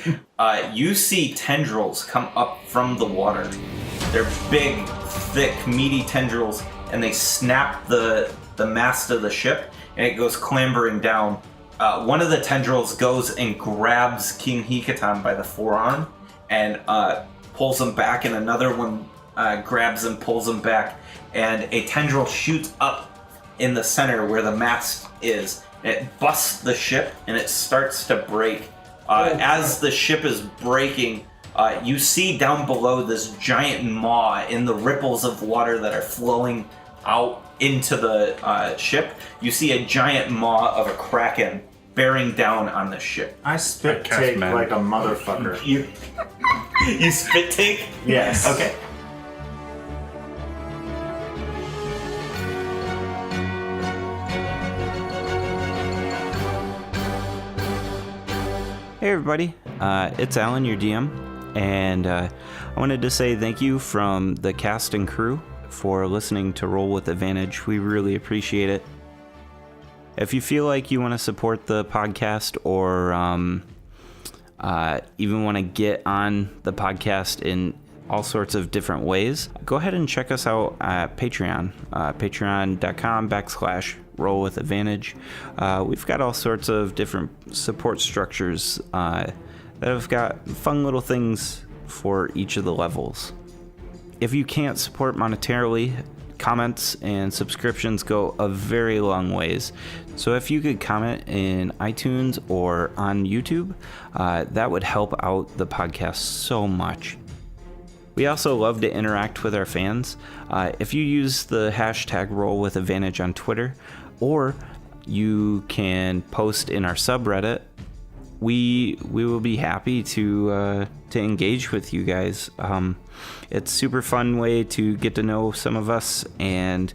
You see tendrils come up from the water. They're big, thick, meaty tendrils, and they snap the mast of the ship, and it goes clambering down. One of the tendrils goes and grabs King Hikatan by the forearm and pulls him back, and another one grabs and pulls him back, and a tendril shoots up in the center where the mast is. It busts the ship, and it starts to break. As the ship is breaking, you see down below this giant maw in the ripples of water that are flowing out into the ship. You see a giant maw of a kraken bearing down on the ship.
I spit
cast
take
man.
like a motherfucker.
You spit take?
Yes.
Okay.
Hey everybody, it's Alan, your DM, and I wanted to say thank you from the cast and crew for listening to Roll with Advantage. We really appreciate it. If you feel like you want to support the podcast or even want to get on the podcast in all sorts of different ways, go ahead and check us out at Patreon, patreon.com/Roll with Advantage. We've got all sorts of different support structures that have got fun little things for each of the levels. If you can't support monetarily, comments and subscriptions go a very long ways. So if you could comment in iTunes or on YouTube, that would help out the podcast so much. We also love to interact with our fans. If you use the hashtag #RollWithAdvantage on Twitter, or you can post in our subreddit, we will be happy to engage with you guys. It's super fun way to get to know some of us, and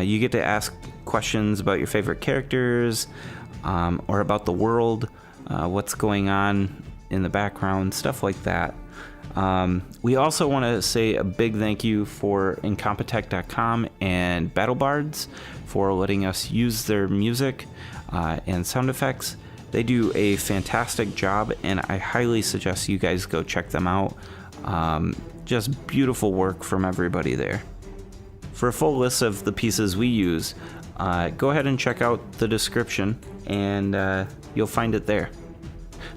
you get to ask questions about your favorite characters, or about the world, what's going on in the background, stuff like that. We also want to say a big thank you for Incompetech.com and BattleBards for letting us use their music and sound effects. They do a fantastic job, and I highly suggest you guys go check them out. Just beautiful work from everybody there. For a full list of the pieces we use, go ahead and check out the description, and you'll find it there.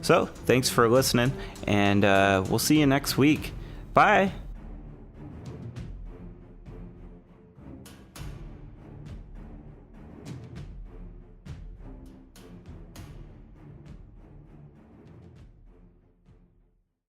So, thanks for listening, and we'll see you next week. Bye!